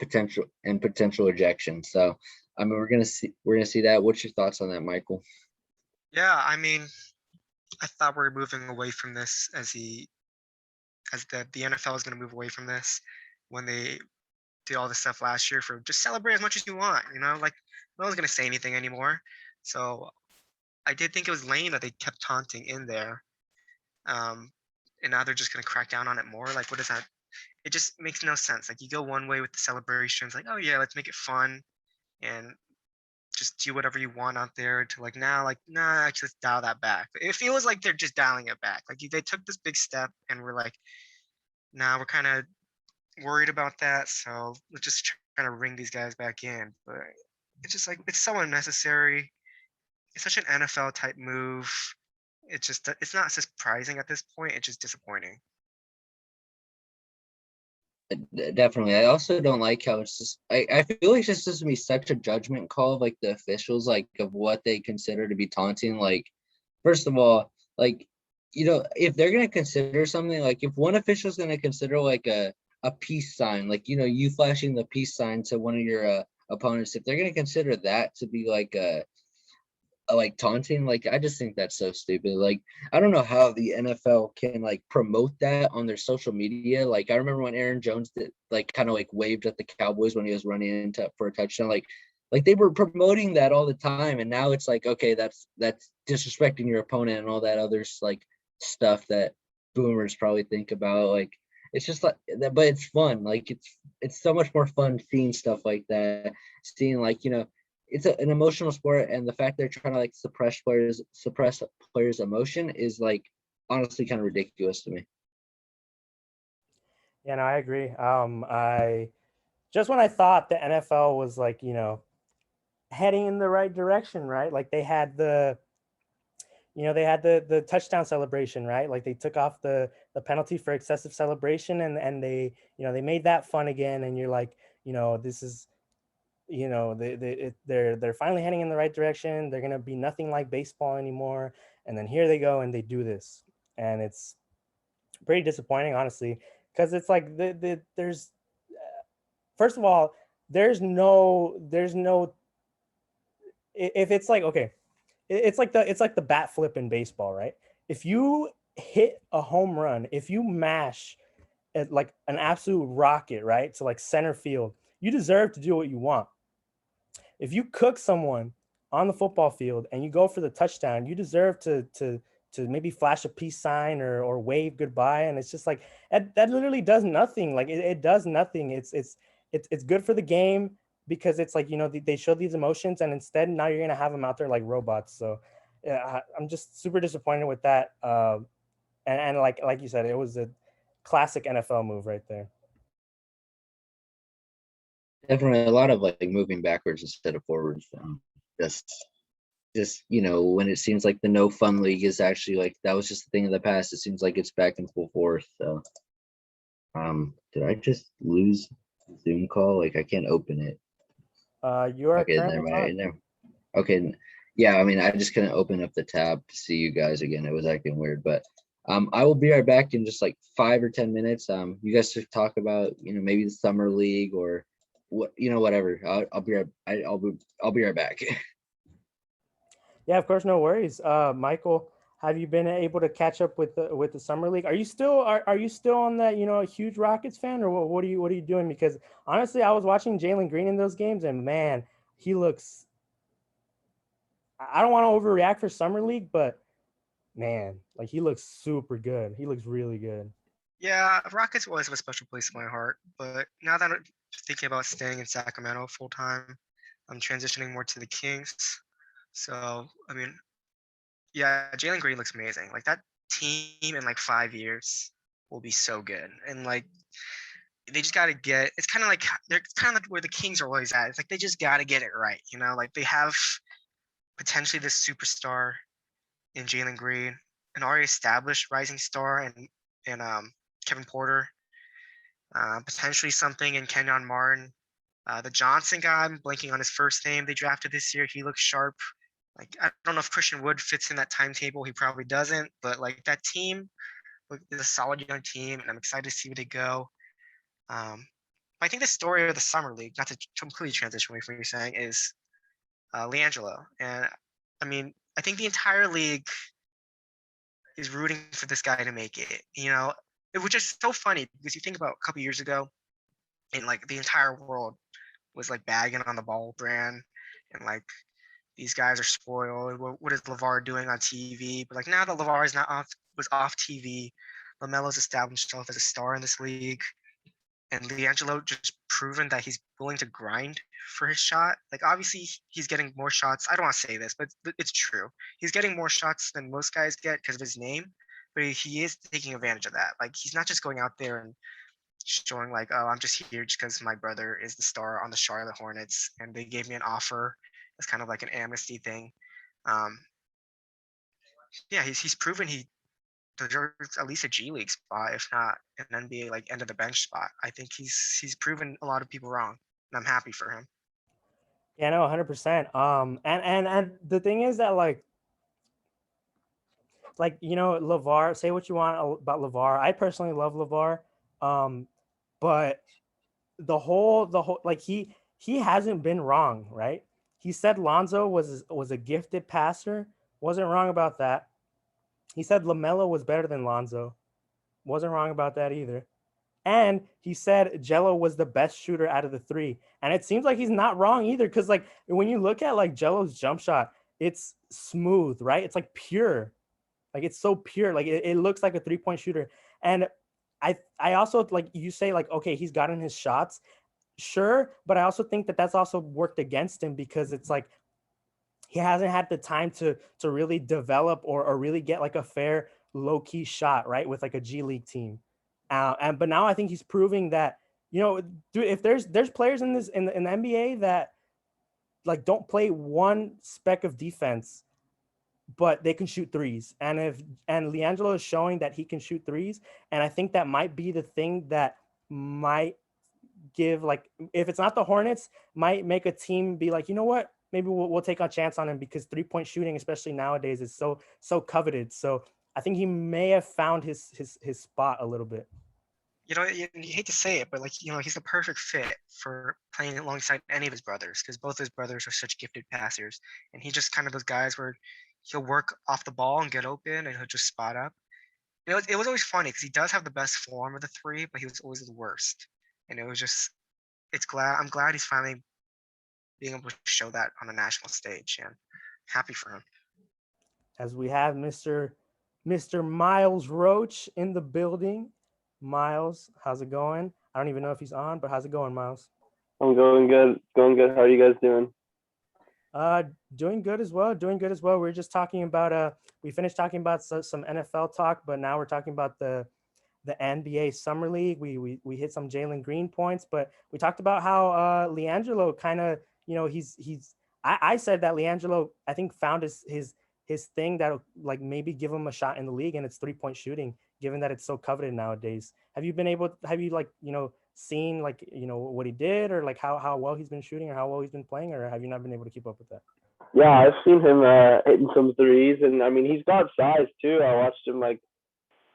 potential ejection. So I mean, we're gonna see that. What's your thoughts on that, Michael? Yeah, I mean, I thought we were moving away from this as the NFL is going to move away from this when they did all this stuff last year for just celebrate as much as you want, like no one's going to say anything anymore. So I did think it was lame that they kept taunting in there. And now they're just going to crack down on it more. Like, what is that? It just makes no sense. Like you go one way with the celebrations, like, oh yeah, let's make it fun and just do whatever you want out there, to like now, like, nah, actually let's dial that back. It feels like they're just dialing it back. Like they took this big step and we're like, nah, we're kind of worried about that. So let's just try to ring these guys back in. But it's just like, it's so unnecessary. It's such an NFL type move. It's not surprising at this point. It's just disappointing. Definitely. I also don't like how it's just, I feel like it's just gonna be such a judgment call of like the officials, like of what they consider to be taunting. Like, first of all, like, if they're gonna consider something, like if one official is gonna consider like a peace sign, like, you flashing the peace sign to one of your opponents, if they're gonna consider that to be like like taunting, like I just think that's so stupid. Like I don't know how the NFL can like promote that on their social media. Like I remember when Aaron Jones did, like kind of like waved at the Cowboys when he was running into for a touchdown, like they were promoting that all the time, and now it's like, okay, that's disrespecting your opponent and all that other like stuff that boomers probably think about. Like it's just like that, but it's fun. Like it's so much more fun seeing stuff like that, seeing like, it's an emotional sport, and the fact they're trying to like suppress players' emotion is like honestly kind of ridiculous to me. Yeah, no, I agree. I just when I thought the NFL was like, heading in the right direction, right? Like they had the touchdown celebration, right? Like they took off the penalty for excessive celebration, and they they made that fun again, and you're like, this is. They're finally heading in the right direction. They're gonna be nothing like baseball anymore. And then here they go and they do this, and it's pretty disappointing, honestly, because it's like there's first of all, there's no if it's like, okay, it's like the bat flip in baseball, right? If you hit a home run, if you mash at like an absolute rocket, right, to like center field, you deserve to do what you want. If you cook someone on the football field and you go for the touchdown, you deserve to maybe flash a peace sign or wave goodbye. And it's just like that literally does nothing. Like it does nothing. It's good for the game because it's like, you know, they show these emotions, and instead now you're gonna have them out there like robots. So yeah, I'm just super disappointed with that. And like you said, it was a classic NFL move right there. Definitely a lot of like moving backwards instead of forwards. Just you know, when it seems like the no fun league is actually like that was just a thing of the past, it seems like it's back in full force. So did I just lose the Zoom call? Like I can't open it. You are Okay, currently on. Okay, yeah, I mean I just couldn't open up the tab to see you guys again. It was acting weird, but I will be right back in just like 5 or 10 minutes. You guys should talk about, you know, maybe the summer league or what, you know, whatever. I'll be right back. Yeah, of course, no worries. Michael, have you been able to catch up with the summer league? Are you still on that, you know, a huge Rockets fan, or what are you doing? Because honestly, I was watching Jalen Green in those games, and man, he looks. I don't want to overreact for summer league, but man, like he looks super good. He looks really good. Yeah, Rockets always have a special place in my heart, but now that I'm thinking about staying in Sacramento full time, I'm transitioning more to the Kings. So, I mean, yeah, Jalen Green looks amazing. Like that team in like 5 years will be so good. And like they just gotta get it's kind of like they're kind of like where the Kings are always at. It's like they just gotta get it right, you know, like they have potentially this superstar in Jalen Green, an already established rising star and Kevin Porter, potentially something in Kenyon Martin. The Johnson guy, I'm blanking on his first name, they drafted this year. He looks sharp. Like I don't know if Christian Wood fits in that timetable. He probably doesn't, but like that team is a solid young team, and I'm excited to see where they go. Um, I think the story of the summer league, not to completely transition away from what you're saying, is Leangelo. And I mean, I think the entire league is rooting for this guy to make it. You know, it was just so funny because you think about a couple years ago, and like the entire world was like bagging on the ball brand, and like these guys are spoiled. What is LeVar doing on TV? But like now that LeVar is not off TV, LaMelo's established himself as a star in this league, and Leangelo just proven that he's willing to grind for his shot. Like obviously he's getting more shots. I don't want to say this, but it's true. He's getting more shots than most guys get because of his name, but he is taking advantage of that. Like he's not just going out there and showing like, oh, I'm just here just because my brother is the star on the Charlotte Hornets and they gave me an offer. It's kind of like an amnesty thing. Um, yeah, he's proven he deserves at least a G League spot, if not an NBA like end of the bench spot. I think he's proven a lot of people wrong, and I'm happy for him. Yeah, no, 100%. And the thing is that like you know, LeVar. Say what you want about LeVar. I personally love LeVar, but the whole like he hasn't been wrong, right? He said Lonzo was a gifted passer. Wasn't wrong about that. He said LaMelo was better than Lonzo. Wasn't wrong about that either. And he said Jello was the best shooter out of the three. And it seems like he's not wrong either. Cause like when you look at like Jello's jump shot, it's smooth, right? It's like pure. Like it's so pure. Like it looks like a 3-point shooter. And I also like you say like, okay, he's gotten his shots. Sure. But I also think that that's also worked against him because it's like he hasn't had the time to really develop or really get like a fair low key shot, right? With like a G League team. But now I think he's proving that, you know, dude, if there's players in the NBA that like don't play one speck of defense, but they can shoot threes. And Leangelo is showing that he can shoot threes. And I think that might be the thing that might give like if it's not the Hornets, might make a team be like, you know what, maybe we'll take a chance on him because 3-point shooting, especially nowadays, is so coveted. So I think he may have found his spot a little bit. You know, you hate to say it, but like you know, he's the perfect fit for playing alongside any of his brothers because both his brothers are such gifted passers, and he's just kind of those guys where he'll work off the ball and get open, and he'll just spot up. You know, it was always funny because he does have the best form of the three, but he was always the worst. And it was just, I'm glad he's finally being able to show that on a national stage, and happy for him. As we have Mr. Miles Roach in the building. Miles, how's it going? I don't even know if he's on, but how's it going, Miles? I'm going good. Going good. How are you guys doing? Doing good as well. Doing good as well. We are just talking about we finished talking about some NFL talk, but now we're talking about the NBA Summer League. We hit some Jalen Green points, but we talked about how LiAngelo kind of, you know, I said that LiAngelo, I think, found his thing that'll like maybe give him a shot in the league, and it's 3-point shooting, given that it's so coveted nowadays. Have you like, you know, seen like, you know, what he did, or like how well he's been shooting, or how well he's been playing, or have you not been able to keep up with that? Yeah, I've seen him hitting some threes, and I mean he's got size too. I watched him like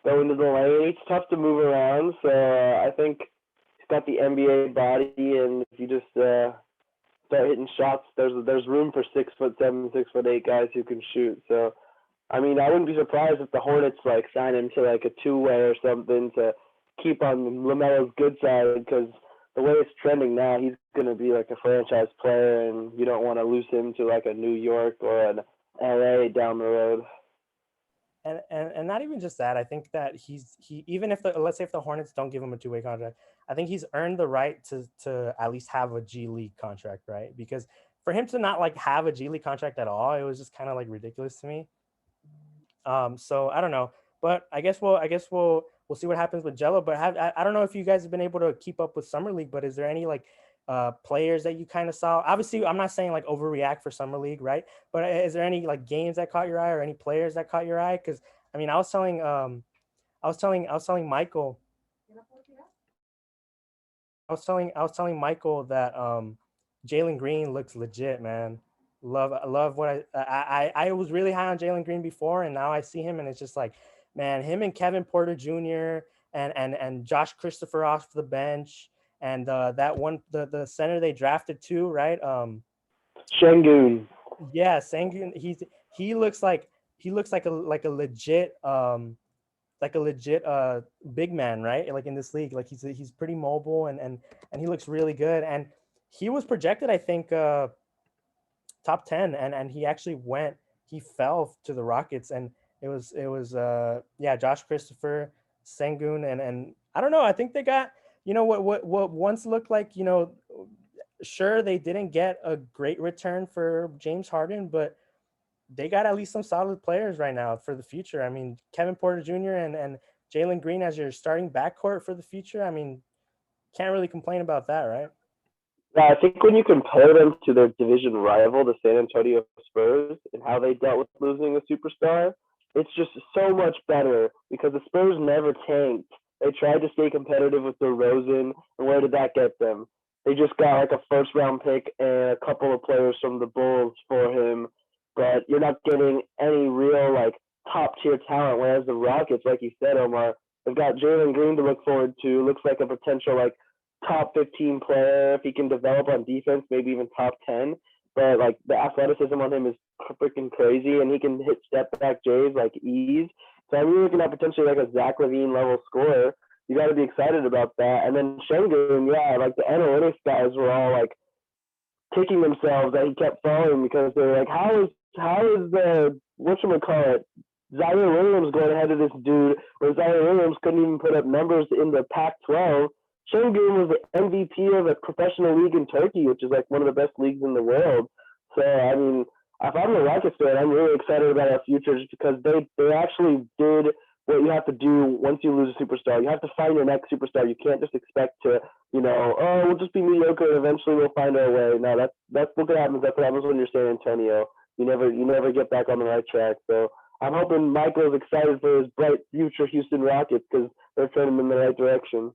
go into the lane. It's tough to move around, so I think he's got the NBA body, and if you just start hitting shots, there's room for 6'7", 6'8" guys who can shoot. So, I mean, I wouldn't be surprised if the Hornets like sign him to like a two-way or something to keep on LaMelo's good side, because the way it's trending now, he's going to be like a franchise player, and you don't want to lose him to like a New York or an LA down the road. And not even just that. I think that he even if let's say if the Hornets don't give him a two-way contract, I think he's earned the right to at least have a G League contract, right? Because for him to not like have a G League contract at all, it was just kind of like ridiculous to me. So I don't know, but I guess we'll see what happens with Jello. But I don't know if you guys have been able to keep up with Summer League, but is there any like players that you kind of saw? Obviously, I'm not saying like overreact for Summer League, right? But is there any like games that caught your eye, or any players that caught your eye? Because I mean, I was telling Michael, that Jalen Green looks legit, man. Love what I was really high on Jalen Green before, and now I see him, and it's just like, man, him and Kevin Porter Jr. and Josh Christopher off the bench. And that one, the center they drafted too, right? Şengün. Yeah, Sengun. He looks like a legit big man, right? Like in this league, like he's pretty mobile, and he looks really good. And he was projected, I think, top 10, and he fell to the Rockets, and it was Josh Christopher, Sengun, and I don't know. I think they got, you know, what once looked like, you know, sure, they didn't get a great return for James Harden, but they got at least some solid players right now for the future. I mean, Kevin Porter Jr. and Jalen Green as your starting backcourt for the future. I mean, can't really complain about that, right? Yeah, I think when you compare them to their division rival, the San Antonio Spurs, and how they dealt with losing a superstar, it's just so much better, because the Spurs never tanked. They tried to stay competitive with DeRozan, and where did that get them? They just got like a first-round pick and a couple of players from the Bulls for him, but you're not getting any real like top-tier talent, whereas the Rockets, like you said, Omar, they've got Jalen Green to look forward to. Looks like a potential like top 15 player if he can develop on defense, maybe even top 10. But like the athleticism on him is freaking crazy, and he can hit step back J's like ease. So I'm looking at potentially like a Zach LaVine level scorer. You got to be excited about that. And then Şengün, yeah, like the analytics guys were all like kicking themselves that he kept falling, because they're like, how is the whatchamacallit, Zion Williams going ahead of this dude, where Zion Williams couldn't even put up numbers in the Pac-12. Şengün was the MVP of a professional league in Turkey, which is like one of the best leagues in the world. So, I mean, if I'm a Rockets fan, I'm really excited about our future, just because they actually did what you have to do once you lose a superstar. You have to find your next superstar. You can't just expect to, you know, oh, we'll just be mediocre and eventually we'll find our way. No, that's what happens. That's what happens when you're San Antonio. You never get back on the right track. So I'm hoping Michael's excited for his bright future Houston Rockets, because they're turning him in the right direction.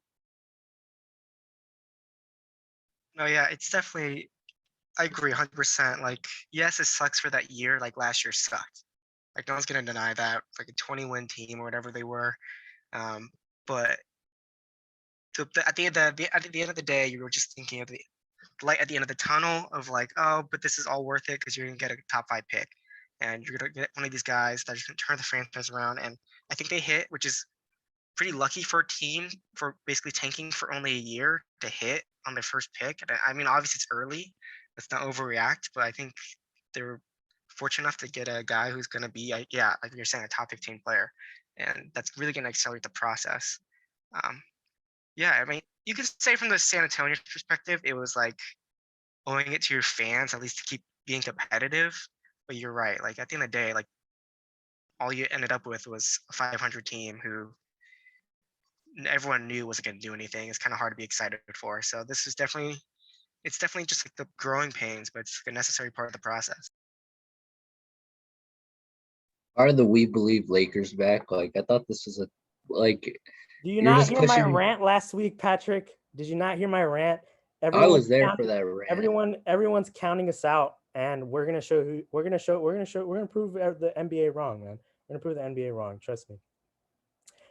No, yeah, it's definitely, I agree 100%. Like, yes, it sucks for that year. Like, last year sucked. Like, no one's going to deny that. Like a 20-win team or whatever they were. But at the end of the day, you were just thinking of the light at the end of the tunnel of like, oh, but this is all worth it, because you're going to get a top 5 pick. And you're going to get one of these guys that are going to turn the franchise around. And I think they hit, which is pretty lucky for a team for basically tanking for only a year to hit on their first pick. And I mean, obviously it's early, let's not overreact. But I think they're fortunate enough to get a guy who's going to be, like you're saying, a top 15 player, and that's really going to accelerate the process. I mean, you can say from the San Antonio perspective, it was like owing it to your fans at least to keep being competitive. But you're right. Like at the end of the day, like all you ended up with was a 500 team who everyone knew wasn't going to do anything. It's kind of hard to be excited for. So this is definitely just like the growing pains, but it's a necessary part of the process. Are the We Believe Lakers back? Like I thought this was Do you you're not just hear my pushing- rant last week, Patrick? Did you not hear my rant? I was there for that rant. Everyone's counting us out, and we're gonna prove the NBA wrong, man. We're gonna prove the NBA wrong. Trust me.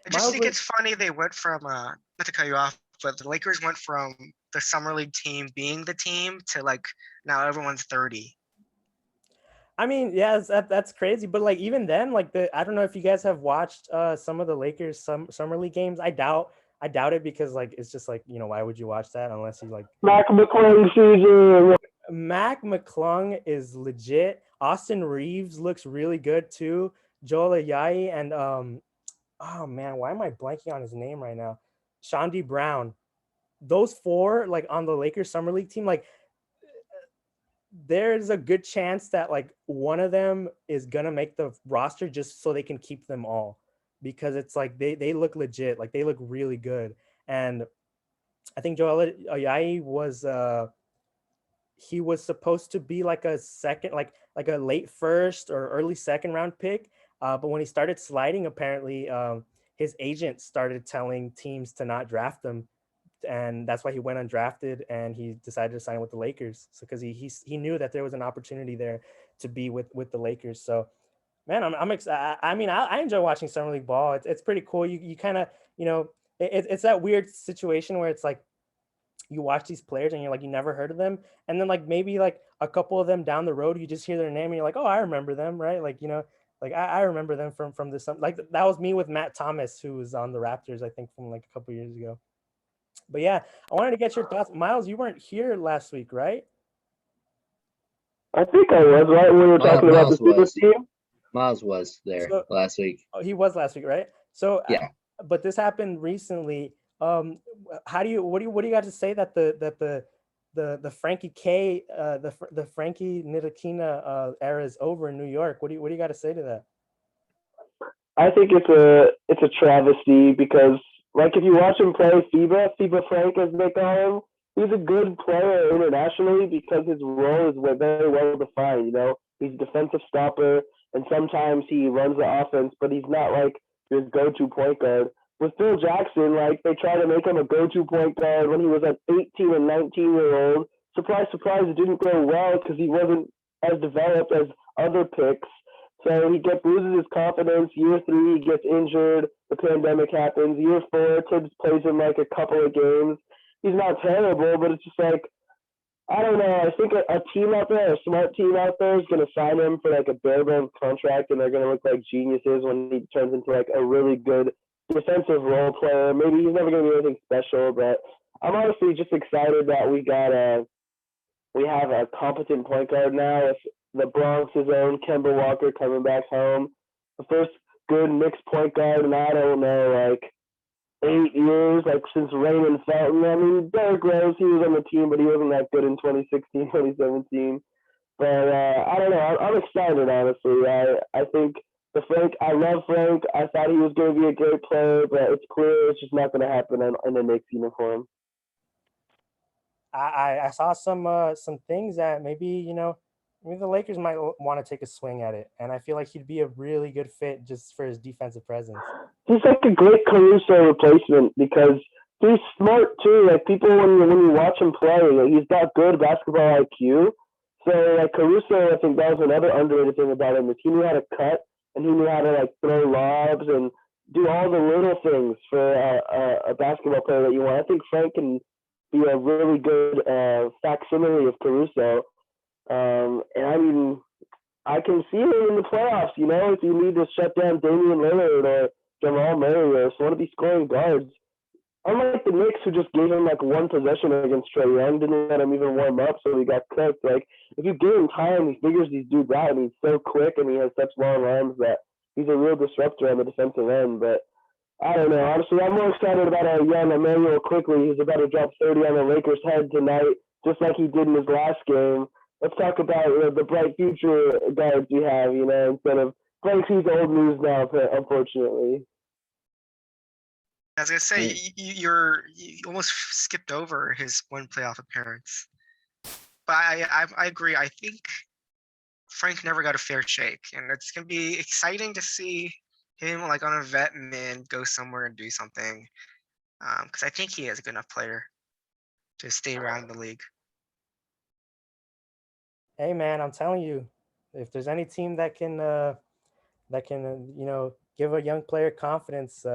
I just think it's funny they went from not to cut you off, but the Lakers went from the summer league team being the team to like now everyone's 30. I mean, yeah, that's crazy. But like even then, like I don't know if you guys have watched some of the Lakers summer league games. I doubt it because like it's just like, why would you watch that unless you like Mac McClung season. Mac McClung is legit. Austin Reeves looks really good too. Joel Ayayi and oh man, why am I blanking on his name right now? Shandy Brown. Those four, like on the Lakers summer league team, like there's a good chance that like one of them is gonna make the roster just so they can keep them all, because it's like they look legit, like they look really good. And I think Joel Ayayi was he was supposed to be like a second, like a late first or early second round pick, but when he started sliding, apparently his agent started telling teams to not draft him, and that's why he went undrafted and he decided to sign with the Lakers. So because he knew that there was an opportunity there to be with the Lakers. So man, I'm excited. I mean, I enjoy watching summer league ball. It's pretty cool. You kind of, it's that weird situation where it's like you watch these players and you're like, you never heard of them, and then like maybe like a couple of them down the road you just hear their name and you're like, oh, I remember them, right? Like, like I remember them from this, like that was me with Matt Thomas, who was on the Raptors, I think from like a couple years ago. But yeah, I wanted to get your thoughts. Miles, you weren't here last week, right? I think I was, right? When we were talking about the super team. Miles was there last week. Oh, he was last week, right? So yeah. But this happened recently. What do you got to say that the Frankie K the Frankie Ntilikina era is over in New York? What do you got to say to that? I think it's a travesty because, like, if you watch him play FIBA Frank, as they call him, he's a good player internationally because his role is very well defined. He's a defensive stopper, and sometimes he runs the offense, but he's not like your go-to point guard. With Phil Jackson, like, they tried to make him a go-to point guard when he was an 18 and 19-year-old. Surprise, surprise, it didn't go well because he wasn't as developed as other picks. So he loses his confidence. Year 3, he gets injured. The pandemic happens. Year 4, Tibbs plays him like a couple of games. He's not terrible, but it's just like, I don't know. I think a team out there, a smart team out there, is going to sign him for like a bare bones contract, and they're going to look like geniuses when he turns into like a really good defensive role player. Maybe he's never going to be anything special, but I'm honestly just excited that we have a competent point guard now. With the Bronx's own Kemba Walker coming back home, the first good mixed point guard in, I don't know, like 8 years, like since Raymond Felton. I mean, Derrick Rose, he was on the team, but he wasn't that good in 2016, 2017. But I don't know. I'm excited, honestly. I think I love Frank. I thought he was going to be a great player, but it's clear it's just not going to happen in the Knicks uniform. I saw some things that maybe the Lakers might want to take a swing at it, and I feel like he'd be a really good fit just for his defensive presence. He's like a great Caruso replacement because he's smart too. Like, people when you watch him play, he's got good basketball IQ. So like Caruso, I think that was another underrated thing about him, is he knew how to cut and he knew how to like throw lobs and do all the little things for a basketball player that you want. I think Frank can be a really good facsimile of Caruso. And I mean, I can see him in the playoffs, if you need to shut down Damian Lillard or Jamal Murray or one of these scoring guards. unlike the Knicks, who just gave him like one possession against Trey Young, didn't let him even warm up, so he got cooked. Like, if you give him time, he figures these dudes out, and he's so quick, and he has such long arms that he's a real disruptor on the defensive end. But I don't know. Honestly, I'm more excited about our young Emmanuel Quickly, who's about to drop 30 on the Lakers' head tonight, just like he did in his last game. Let's talk about the bright future guards we have, instead of Frank, he's old news now, unfortunately. I was gonna say you almost skipped over his one playoff appearance, but I agree. I think Frank never got a fair shake, and it's gonna be exciting to see him like on a vet min go somewhere and do something, because I think he is a good enough player to stay around the league. Hey man, I'm telling you, if there's any team that can give a young player confidence,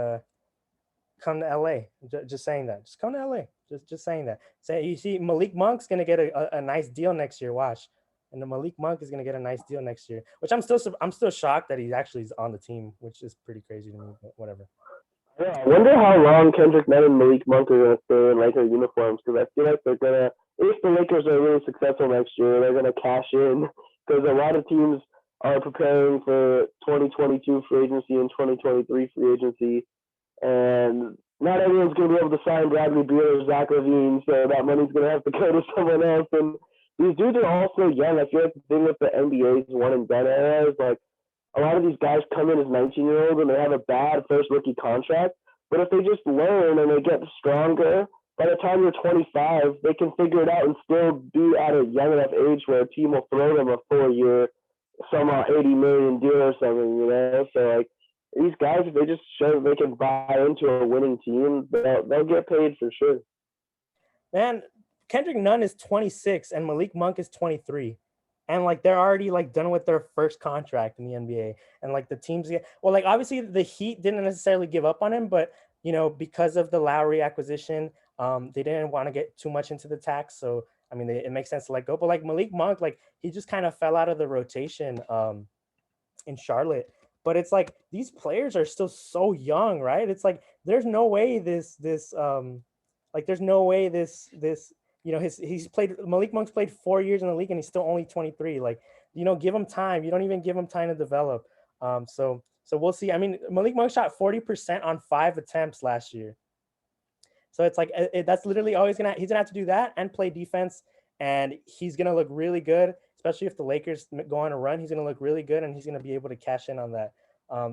come to LA. Just saying that. Just come to LA. Just saying that. Say you see Malik Monk's gonna get a nice deal next year. Watch, and the Malik Monk is gonna get a nice deal next year. Which I'm still shocked that he actually is on the team, which is pretty crazy to me. But whatever. Yeah, I wonder how long Kendrick Nunn and Malik Monk are gonna stay in Laker uniforms, because I feel like they're gonna. If the Lakers are really successful next year, they're gonna cash in, because a lot of teams are preparing for 2022 free agency and 2023 free agency. And not everyone's going to be able to sign Bradley Beal or Zach LaVine, so that money's going to have to go to someone else. And these dudes are all so young. I feel like the thing with the NBA's one and done era is like a lot of these guys come in as 19-year-olds and they have a bad first rookie contract. But if they just learn and they get stronger, by the time you're 25, they can figure it out and still be at a young enough age where a team will throw them a 4-year, somehow $80 million deal or something, So like, these guys, if they just show they can buy into a winning team, they'll get paid for sure. Man, Kendrick Nunn is 26 and Malik Monk is 23. And like they're already like done with their first contract in the NBA. And like the teams like obviously the Heat didn't necessarily give up on him, but because of the Lowry acquisition, they didn't want to get too much into the tax. So I mean it makes sense to let go. But like Malik Monk, like he just kind of fell out of the rotation in Charlotte. But it's like these players are still so young, right? It's like there's no way this he's played Malik Monk's played 4 years in the league and he's still only 23. Like, give him time. You don't even give him time to develop. So we'll see. I mean, Malik Monk shot 40% on 5 attempts last year. So it's like that's literally always he's gonna have to do that and play defense, and he's gonna look really good. Especially if the Lakers go on a run, he's going to look really good and he's going to be able to cash in on that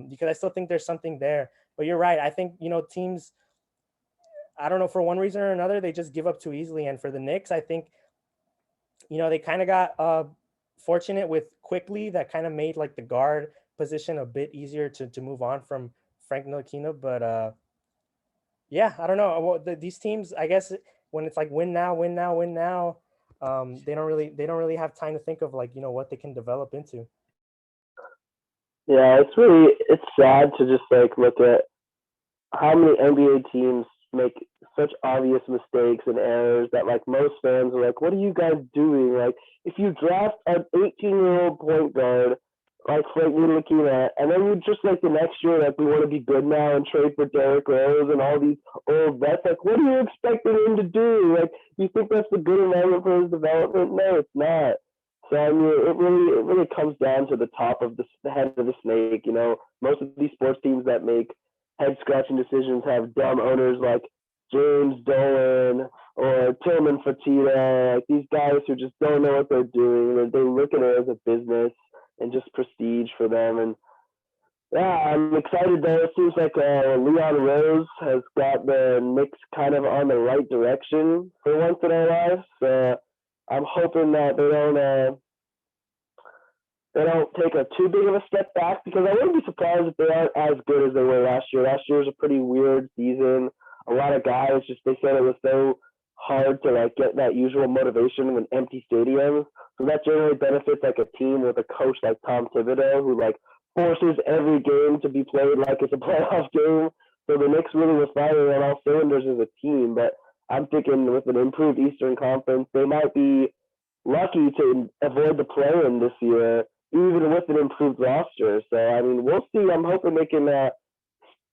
because I still think there's something there. But you're right. I think, teams, I don't know, for one reason or another, they just give up too easily. And for the Knicks, I think, they kind of got fortunate with Quickly that kind of made like the guard position a bit easier to move on from Frank Ntilikina. But yeah, I don't know. These teams, I guess, when it's like win now, they don't really have time to think of like what they can develop into. Yeah, it's sad to just like look at how many NBA teams make such obvious mistakes and errors that like most fans are like, what are you guys doing? Like, if you draft an 18-year-old point guard like Frank Ntilikina, and then you just like the next year, like we want to be good now and trade for Derrick Rose and all these old vets. Like, what are you expecting him to do? Like, you think that's a good environment for his development? No, it's not. So I mean, it really comes down to the top of the head of the snake. Most of these sports teams that make head scratching decisions have dumb owners like James Dolan or Tillman Fertitta, like these guys who just don't know what they're doing. They look at it as a business and just prestige for them. And yeah, I'm excited though. It seems like Leon Rose has got the Knicks kind of on the right direction for once in their lives. I'm hoping that they don't take a too big of a step back, because I wouldn't be surprised if they aren't as good as they were last year. Last year was a pretty weird season. A lot of guys they said it was so hard to like get that usual motivation with empty stadiums. So that generally benefits like a team with a coach like Tom Thibodeau, who like forces every game to be played like it's a playoff game. So the Knicks really were firing on all cylinders as a team. But I'm thinking with an improved Eastern Conference, they might be lucky to avoid the play-in this year, even with an improved roster. So I mean, we'll see. I'm hoping they can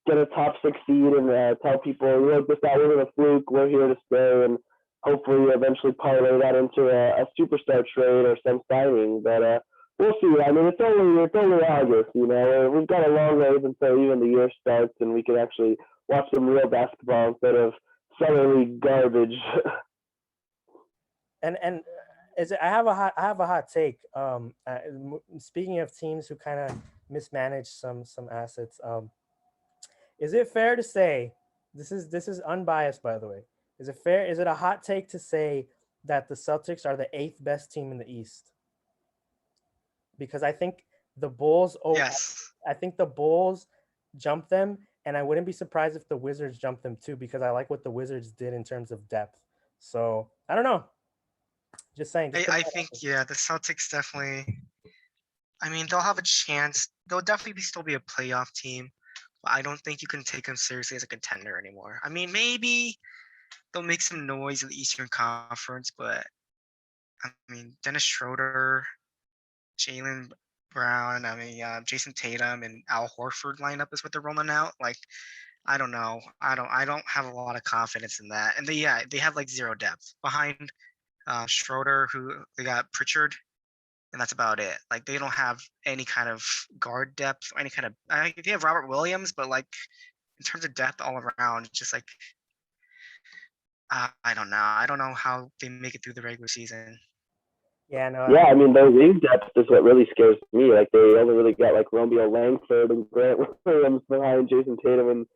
get a top 6 seed and tell people, this wasn't a fluke. We're here to stay, and hopefully eventually parlay that into a superstar trade or some signing. But we'll see. I mean, it's only August. We've got a long ways until even the year starts, and we can actually watch some real basketball instead of summer league garbage. And I have a hot take. Speaking of teams who kind of mismanage some assets, is it fair to say, this is unbiased, by the way, is it a hot take to say that the Celtics are the 8th best team in the East? Because I think the Bulls Yes. I think the Bulls jump them, and I wouldn't be surprised if the Wizards jump them too, because I like what the Wizards did in terms of depth. So I don't know. Just saying. I think, the Celtics definitely, I mean, they'll have a chance. They'll definitely still be a playoff team, but I don't think you can take them seriously as a contender anymore. I mean, maybe they'll make some noise in the Eastern Conference, but I mean, Dennis Schroeder, Jaylen Brown, Jason Tatum and Al Horford lineup is what they're rolling out. Like, I don't know. I don't have a lot of confidence in that. And they have like zero depth behind Schroeder, who they got Pritchard, and that's about it. Like, they don't have any kind of guard depth or any kind of. They have Robert Williams, but like in terms of depth all around, it's just like I don't know. I don't know how they make it through the regular season. Yeah, no. Yeah, I mean, their wing depth is what really scares me. Like, they only really got like Romeo Langford and Grant Williams behind Jason Tatum and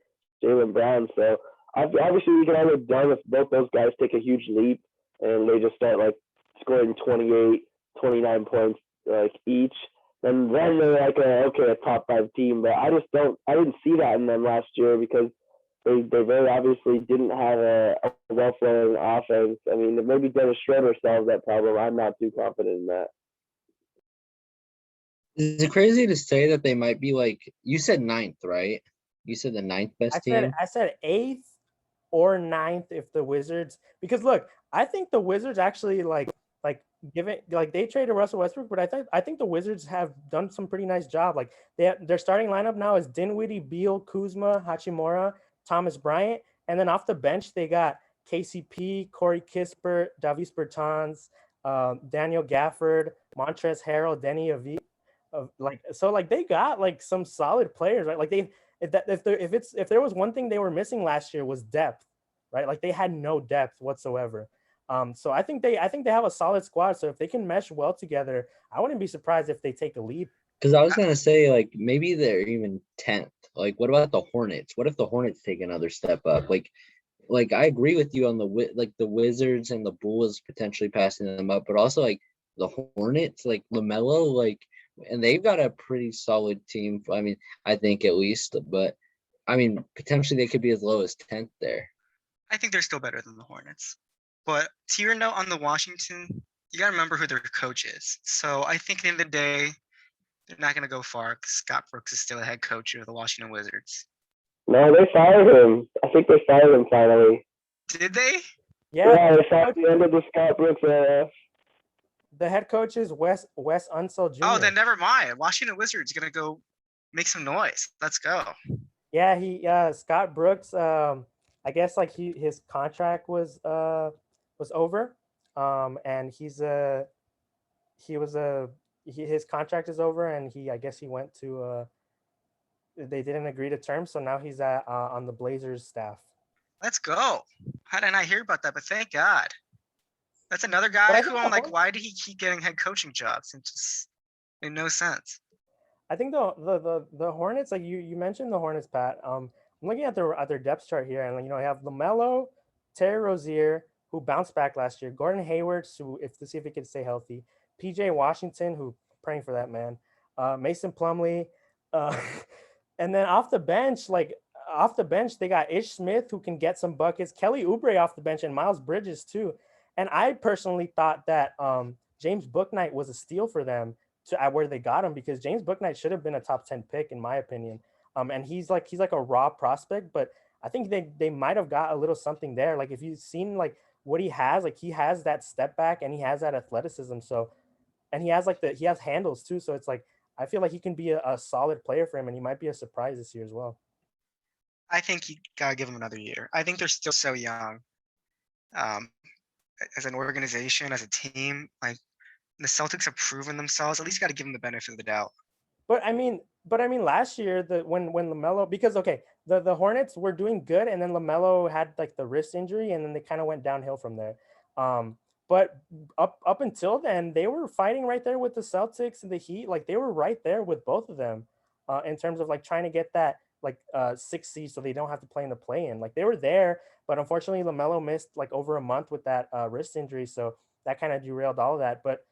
Jaylen Brown. So obviously we can all get done if both those guys take a huge leap and they just start like scoring 28, 29 points like each. And then they're like a top 5 team. But I didn't see that in them last year because they very obviously didn't have a well-flowing offense. I mean, maybe Dennis Schroeder solves that problem. I'm not too confident in that. Is it crazy to say that they might be like, you said 9th, right? You said the 9th best team? I said 8th or 9th if the Wizards, because look, I think the Wizards actually they traded Russell Westbrook, but I think the Wizards have done some pretty nice job. Like, their starting lineup now is Dinwiddie, Beal, Kuzma, Hachimura, Thomas Bryant, and then off the bench they got KCP, Corey Kispert, Davis Bertans, Daniel Gafford, Montrezl Harrell, Denny Avdija. They got like some solid players, right? Like, if there was one thing they were missing last year was depth, right? Like, they had no depth whatsoever. So I think they have a solid squad. So if they can mesh well together, I wouldn't be surprised if they take a leap. Because I was gonna say, like, maybe they're even 10th. Like, what about the Hornets? What if the Hornets take another step up? Like I agree with you on the Wizards and the Bulls potentially passing them up, but also like the Hornets, like LaMelo, like, and they've got a pretty solid team. I mean, I think at least, but I mean, potentially they could be as low as 10th there. I think they're still better than the Hornets. But to your note on the Washington, you got to remember who their coach is. So I think at the end of the day, they're not going to go far because Scott Brooks is still the head coach of the Washington Wizards. No, they fired him. I think they fired him finally. Did they? Yeah, they fired the end of the Scott Brooks era. The head coach is Wes Unseld Jr. Oh, then never mind. Washington Wizards going to go make some noise. Let's go. Yeah, Scott Brooks, I guess like his contract was over. And his contract is over, and I guess he went to they didn't agree to terms, so now he's on the Blazers staff. Let's go. How did I not hear about that? But thank God. That's another guy who I'm like, why did he keep getting head coaching jobs? It just made no sense. I think the Hornets, like you mentioned the Hornets, Pat. I'm looking at their depth chart here, and I have LaMelo, Terry Rozier, who bounced back last year, Gordon Hayward, to see if he could stay healthy, PJ Washington, who praying for that man, Mason Plumlee, and then off the bench they got Ish Smith, who can get some buckets, Kelly Oubre off the bench, and Miles Bridges too. And I personally thought that James Bouknight was a steal for them to where they got him, because James Bouknight should have been a top 10 pick in my opinion. And he's like a raw prospect, but I think they might have got a little something there. Like, if you've seen like what he has, like he has that step back and he has that athleticism. So, and he has handles too. So it's like, I feel like he can be a solid player for him, and he might be a surprise this year as well. I think you gotta give them another year. I think they're still so young. Um, as an organization, as a team, like the Celtics have proven themselves. At least you got to give them the benefit of the doubt. But I mean, last year when LaMelo, because okay, the Hornets were doing good, and then LaMelo had like the wrist injury, and then they kind of went downhill from there. But up until then, they were fighting right there with the Celtics and the Heat. Like they were right there with both of them, in terms of like trying to get that like sixth seed so they don't have to play in the play-in. Like they were there, but unfortunately LaMelo missed like over a month with that wrist injury, so that kind of derailed all of that. But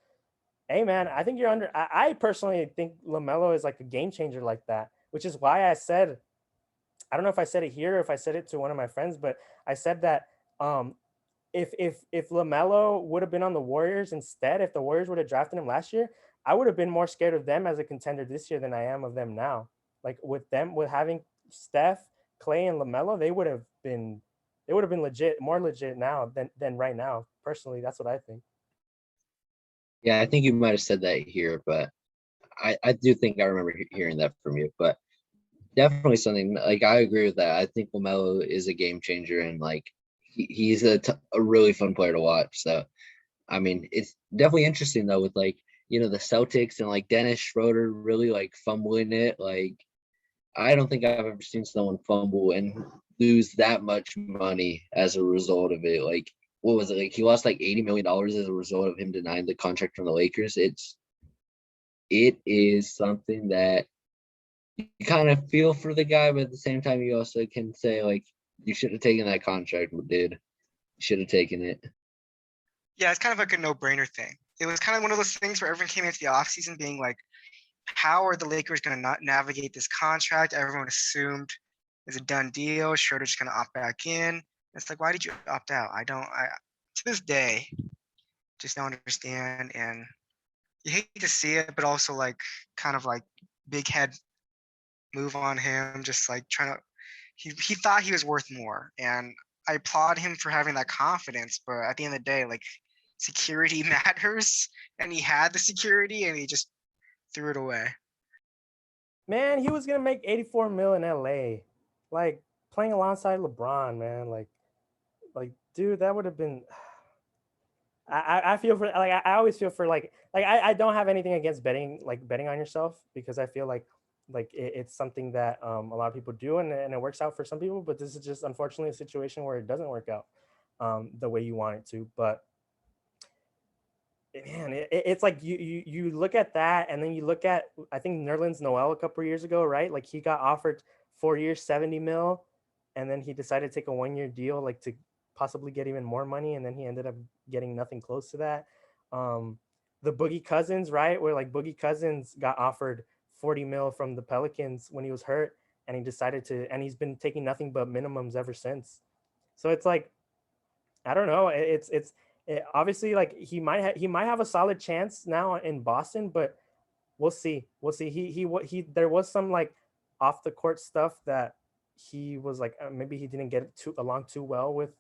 hey man, I think you're under. I personally think LaMelo is like a game changer like that, which is why I said, I don't know if I said it here or if I said it to one of my friends, but I said that um, if LaMelo would have been on the Warriors instead, if the Warriors would have drafted him last year, I would have been more scared of them as a contender this year than I am of them now. Like with having Steph, Clay, and LaMelo, they would have been legit, more legit now than right now. Personally, that's what I think. Yeah, I think you might have said that here, but I do think I remember hearing that from you. But definitely something like I agree with that. I think LaMelo is a game changer, and like he's a really fun player to watch. So I mean, it's definitely interesting though with like the Celtics and like Dennis Schroeder really like fumbling it. Like I don't think I've ever seen someone fumble and lose that much money as a result of it. Like what was it? Like he lost like $80 million as a result of him denying the contract from the Lakers. It is something that you kind of feel for the guy, but at the same time, you also can say like you should have taken that contract, dude. You should have taken it. Yeah, it's kind of like a no-brainer thing. It was kind of one of those things where everyone came into the offseason being like, how are the Lakers going to not navigate this contract? Everyone assumed it's a done deal. Schroeder's going to opt back in. It's like, why did you opt out? I to this day, just don't understand. And you hate to see it, but also like kind of like big head move on him, just like trying to, he thought he was worth more. And I applaud him for having that confidence, but at the end of the day, like security matters, and he had the security and he just threw it away. Man, he was gonna make 84 mil in LA, like playing alongside LeBron, man. Like, dude, that would have been. I feel for like I always feel for like I don't have anything against betting on yourself, because I feel like it's something that a lot of people do, and it works out for some people, but this is just unfortunately a situation where it doesn't work out the way you want it to. But man, it's like you look at that, and then you look at, I think, Nerlens Noel a couple of years ago, right? Like he got offered 4 years, 70 mil, and then he decided to take a 1 year deal, like to possibly get even more money, and then he ended up getting nothing close to that. The Boogie Cousins, right? Where like Boogie Cousins got offered 40 mil from the Pelicans when he was hurt, and he decided to, and he's been taking nothing but minimums ever since. So it's like, I don't know. Obviously like he might have a solid chance now in Boston, but we'll see. We'll see. He there was some like off the court stuff that he was like maybe he didn't get along too well with,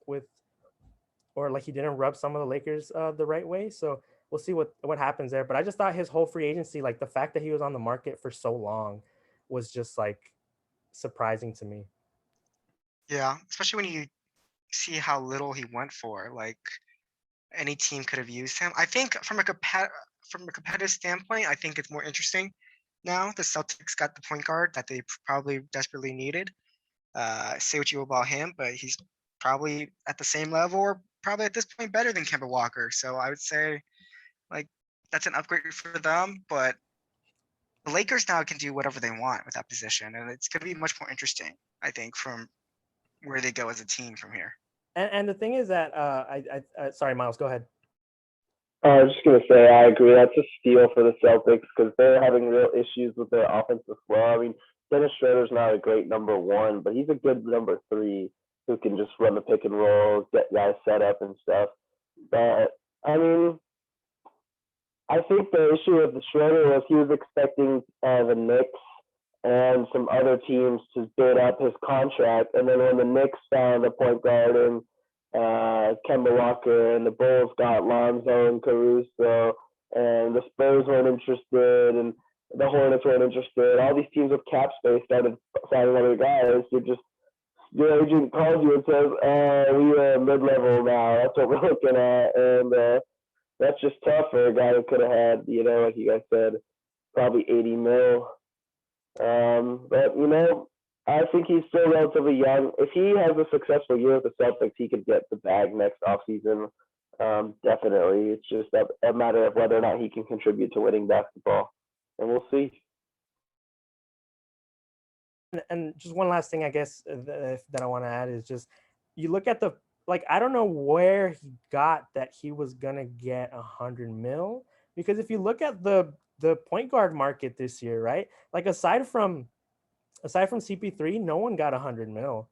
or like he didn't rub some of the Lakers the right way. So we'll see what happens there. But I just thought his whole free agency, like the fact that he was on the market for so long, was just like surprising to me. Yeah, especially when you see how little he went for. Like any team could have used him. I think from a competitive standpoint, I think it's more interesting now. The Celtics got the point guard that they probably desperately needed. Say what you will about him, but he's probably at the same level, or probably at this point better than Kemba Walker. So I would say like that's an upgrade for them. But the Lakers now can do whatever they want with that position, and it's going to be much more interesting, I think, from where they go as a team from here. And the thing is that sorry, Miles, go ahead. I was just gonna say I agree. That's a steal for the Celtics because they're having real issues with their offensive flow. I mean, Dennis Schroeder's not a great number one, but he's a good number three who can just run the pick and roll, get guys set up and stuff. But I mean, I think the issue with the Schroeder was he was expecting the Knicks and some other teams to bid up his contract, and then when the Knicks found a point guard in Kemba Walker, and the Bulls got Lonzo and Caruso, and the Spurs weren't interested, and the Hornets weren't interested. All these teams with cap space started signing other guys. You're just your agent calls you and says, we are mid-level now. That's what we're looking at. And that's just tough for a guy who could have had, like you guys said, probably 80 mil. But, I think he's still relatively young. If he has a successful year with the Celtics, he could get the bag next offseason. Definitely. It's just a matter of whether or not he can contribute to winning basketball. And we'll see. And just one last thing, I guess, that I want to add is just you look at I don't know where he got that he was going to get 100 mil, because if you look at the point guard market this year, right? Like aside from CP3, no one got 100 mil.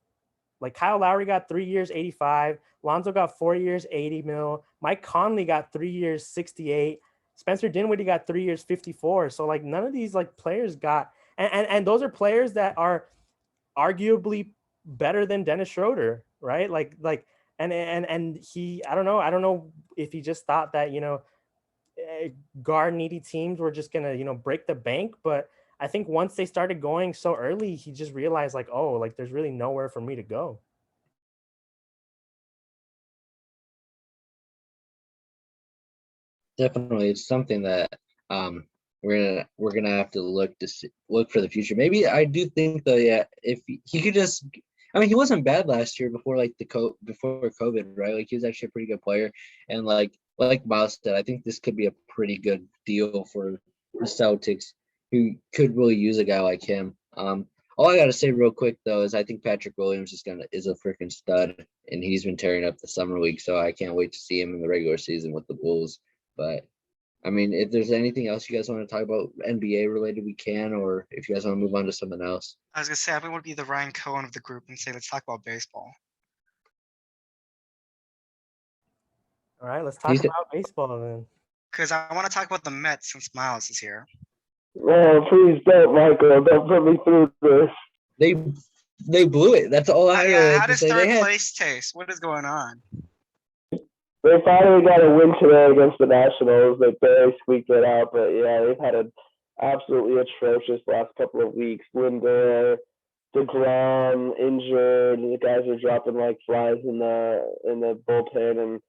Like Kyle Lowry got 3 years, 85. Lonzo got 4 years, 80 mil. Mike Conley got 3 years, 68. Spencer Dinwiddie got 3 years, 54. So like none of these like players got, and those are players that are arguably better than Dennis Schroeder, right? And he, I don't know if he just thought that, guard needy teams were just gonna, break the bank. But I think once they started going so early, he just realized like, oh, like there's really nowhere for me to go. Definitely, it's something that we're gonna have to look for the future. Maybe I do think though, yeah, if he could just, I mean, he wasn't bad last year before before COVID, right? Like he was actually a pretty good player, and like Miles said, I think this could be a pretty good deal for the Celtics, who could really use a guy like him. All I gotta say real quick though is I think Patrick Williams is a freaking stud, and he's been tearing up the summer league, so I can't wait to see him in the regular season with the Bulls. But I mean, if there's anything else you guys want to talk about NBA related, we can, or if you guys want to move on to something else. I was gonna say I want to be the Ryan Cohen of the group and say let's talk about baseball. All right, let's talk about baseball then. Because I want to talk about the Mets since Miles is here. Oh, please don't, Michael. Don't put me through this. They blew it. That's all I Yeah, how does third place taste? What is going on? They finally got a win today against the Nationals. They barely squeaked it out, but yeah, they've had an absolutely atrocious last couple of weeks. Lindor, DeGrom injured. The guys are dropping like flies in the bullpen and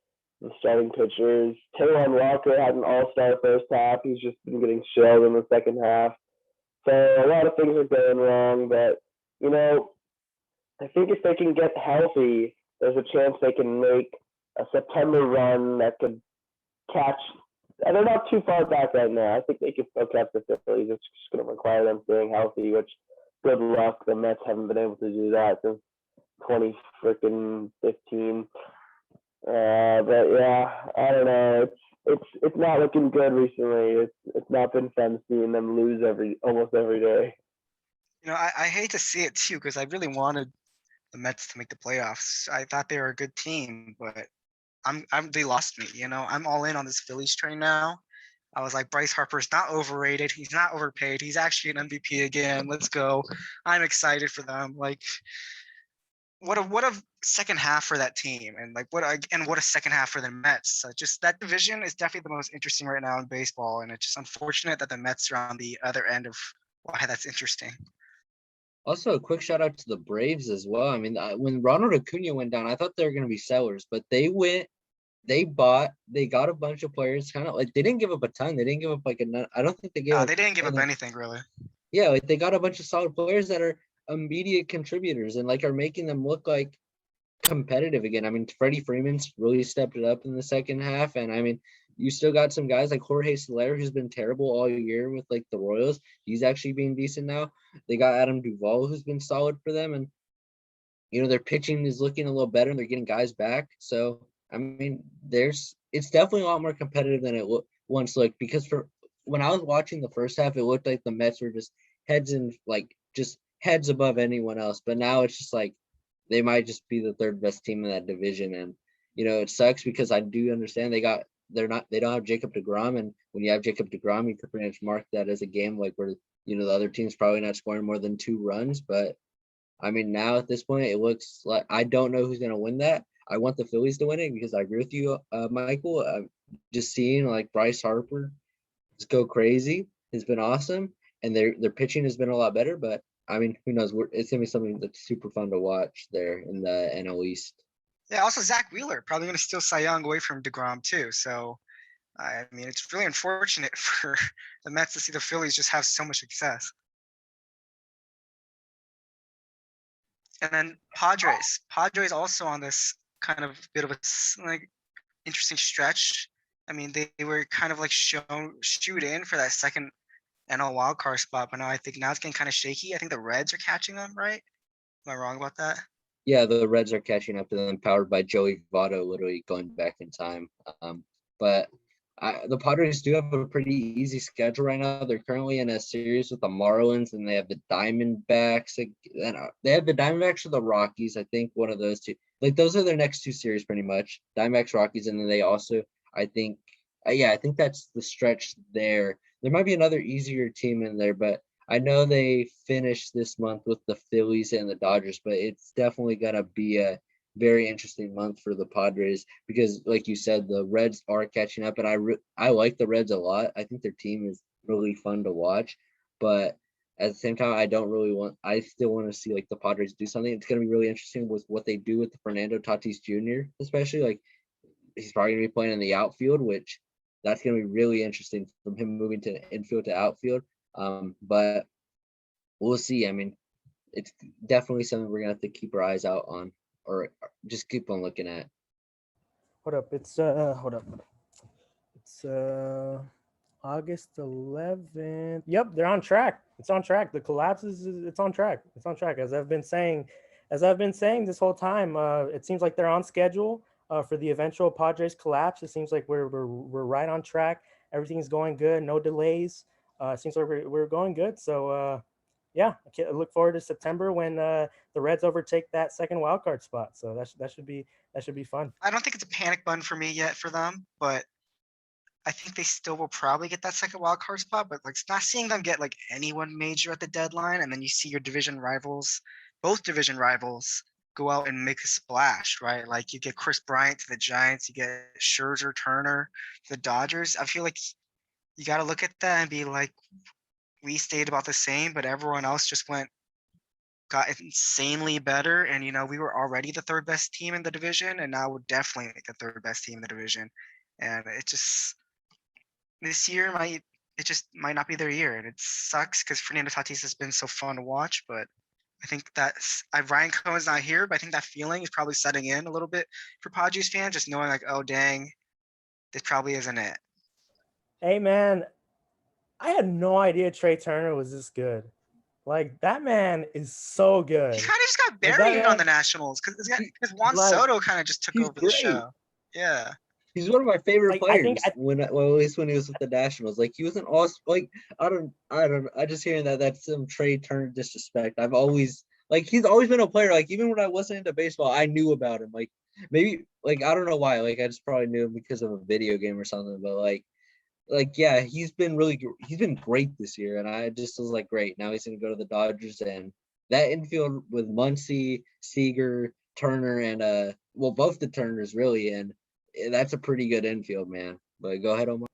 the starting pitchers. Taijuan Walker had an all-star first half. He's just been getting shelled in the second half. So a lot of things are going wrong, but I think if they can get healthy, there's a chance they can make a September run that could catch, and they're not too far back right now. I think they can still catch the Phillies. It's just going to require them staying healthy, which good luck. The Mets haven't been able to do that since 2015. But yeah, I don't know. It's not looking good recently. It's not been fun seeing them lose almost every day. I hate to see it too because I really wanted the Mets to make the playoffs. I thought they were a good team, but they lost me. I'm all in on this Phillies train now. I was like, Bryce Harper's not overrated. He's not overpaid. He's actually an MVP again. Let's go. I'm excited for them. Like, what a second half for that team, and what a second half for the Mets. Just that division is definitely the most interesting right now in baseball, and it's just unfortunate that the Mets are on the other end of why that's interesting. Also, a quick shout out to the Braves as well. I mean, when Ronald Acuna went down, I thought they were going to be sellers, but they got a bunch of players. Kind of like they didn't give up a ton. They didn't give up I don't think they gave. They didn't give up anything really. Yeah, like they got a bunch of solid players that are immediate contributors and are making them look like competitive again. I mean, Freddie Freeman's really stepped it up in the second half, and I mean, you still got some guys like Jorge Soler, who's been terrible all year with the Royals. He's actually being decent now. They got Adam Duvall, who's been solid for them, and their pitching is looking a little better, and they're getting guys back. So I mean, it's definitely a lot more competitive than it once looked, because when I was watching the first half, it looked like the Mets were just heads above anyone else. But now it's just they might just be the third best team in that division. And, it sucks because I do understand they don't have Jacob deGrom. And when you have Jacob deGrom, you can pretty much mark that as a game where, the other team's probably not scoring more than 2 runs. But I mean, now at this point, it looks like I don't know who's going to win that. I want the Phillies to win it because I agree with you, Michael. Just seeing Bryce Harper just go crazy has been awesome, and their pitching has been a lot better. But I mean, who knows? It's gonna be something that's super fun to watch there in the NL East. Yeah, also Zach Wheeler probably going to steal Cy Young away from DeGrom too. So, I mean, it's really unfortunate for the Mets to see the Phillies just have so much success. And then Padres. Padres also on this kind of bit of a like interesting stretch. I mean, they were kind of like shoot in for that second NL wildcard spot, but now I think now it's getting kind of shaky. I think the Reds are catching them, right? Am I wrong about that? Yeah, the Reds are catching up to them, powered by Joey Votto, literally going back in time. But the Padres do have a pretty easy schedule right now. They're currently in a series with the Marlins, and they have the Diamondbacks. And they have the Diamondbacks or the Rockies. I think one of those two. Like those are their next two series, pretty much. Diamondbacks, Rockies, and then they also, I think, I think that's the stretch there. There might be another easier team in there, but I know they finished this month with the Phillies and the Dodgers, but it's definitely gonna be a very interesting month for the Padres because, like you said, the Reds are catching up, and I like the Reds a lot. I think their team is really fun to watch, but at the same time, I still want to see like the Padres do something. It's gonna be really interesting with what they do with Fernando Tatis Jr., especially like he's probably gonna be playing in the outfield, which that's gonna be really interesting from him moving to infield to outfield. But we'll see. I mean, it's definitely something we're gonna have to keep our eyes out on, or just keep on looking at. Hold up. It's August 11th. Yep, they're on track. It's on track. The collapse it's on track. It's on track. As I've been saying this whole time, it seems like they're on schedule for the eventual Padres collapse. It seems like we're right on track. Everything's going good. No delays. It seems like we're going good. So yeah, I look forward to September when the Reds overtake that second wild card spot. So that should be fun. I don't think it's a panic button for me yet for them, but I think they still will probably get that second wild card spot. But like not seeing them get like anyone major at the deadline, and then you see your division rivals, both division rivals, go out and make a splash, right? Like you get Chris Bryant to the Giants, you get Scherzer, Turner to the Dodgers. I feel like you got to look at that and be like, we stayed about the same, but everyone else just got insanely better. And, we were already the third best team in the division, and now we're definitely the third best team in the division. And this year might not be their year. And it sucks because Fernando Tatis has been so fun to watch, but I think Ryan Cohen's not here, but I think that feeling is probably setting in a little bit for Padres fans, just knowing like, oh, dang, this probably isn't it. Hey, man, I had no idea Trey Turner was this good. Like, that man is so good. He kind of just got buried on the Nationals because Juan Soto kind of just took over the show. Yeah. He's one of my favorite players at least when he was with the Nationals. Like he wasn't awesome. Like I just hearing that's some Trey Turner disrespect. I've always he's always been a player. Like even when I wasn't into baseball, I knew about him. Like maybe I don't know why. Like I just probably knew him because of a video game or something. But yeah, he's been great this year, and I just was like, great. Now he's gonna go to the Dodgers, and that infield with Muncy, Seager, Turner, and both the Turners really, and that's a pretty good infield, man. But go ahead, Omar.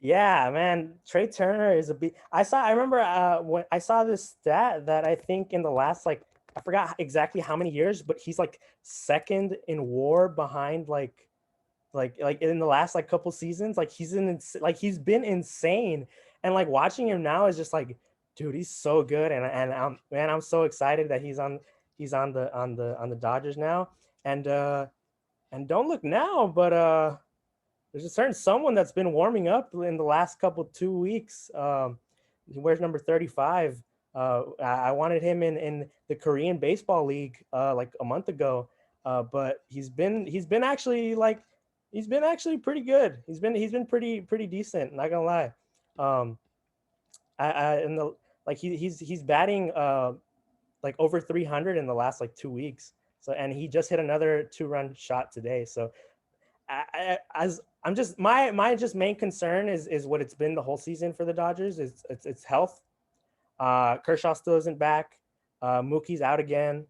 Yeah, man, Trey Turner is I remember when I saw this stat that I think in the last I forgot exactly how many years, but he's second in WAR behind like in the last couple seasons. He's been insane, and watching him now is just dude, he's so good, and I'm so excited that he's on the Dodgers now, and don't look now, but there's a certain someone that's been warming up in the last 2 weeks. He wears number 35. I wanted him in the Korean Baseball League a month ago, but he's been actually pretty good. He's been pretty decent. Not gonna lie. He's batting over 300 in the last 2 weeks. So, and he just hit another 2-run shot today. So my main concern is what it's been the whole season for the Dodgers. It's health. Kershaw still isn't back. Mookie's out again.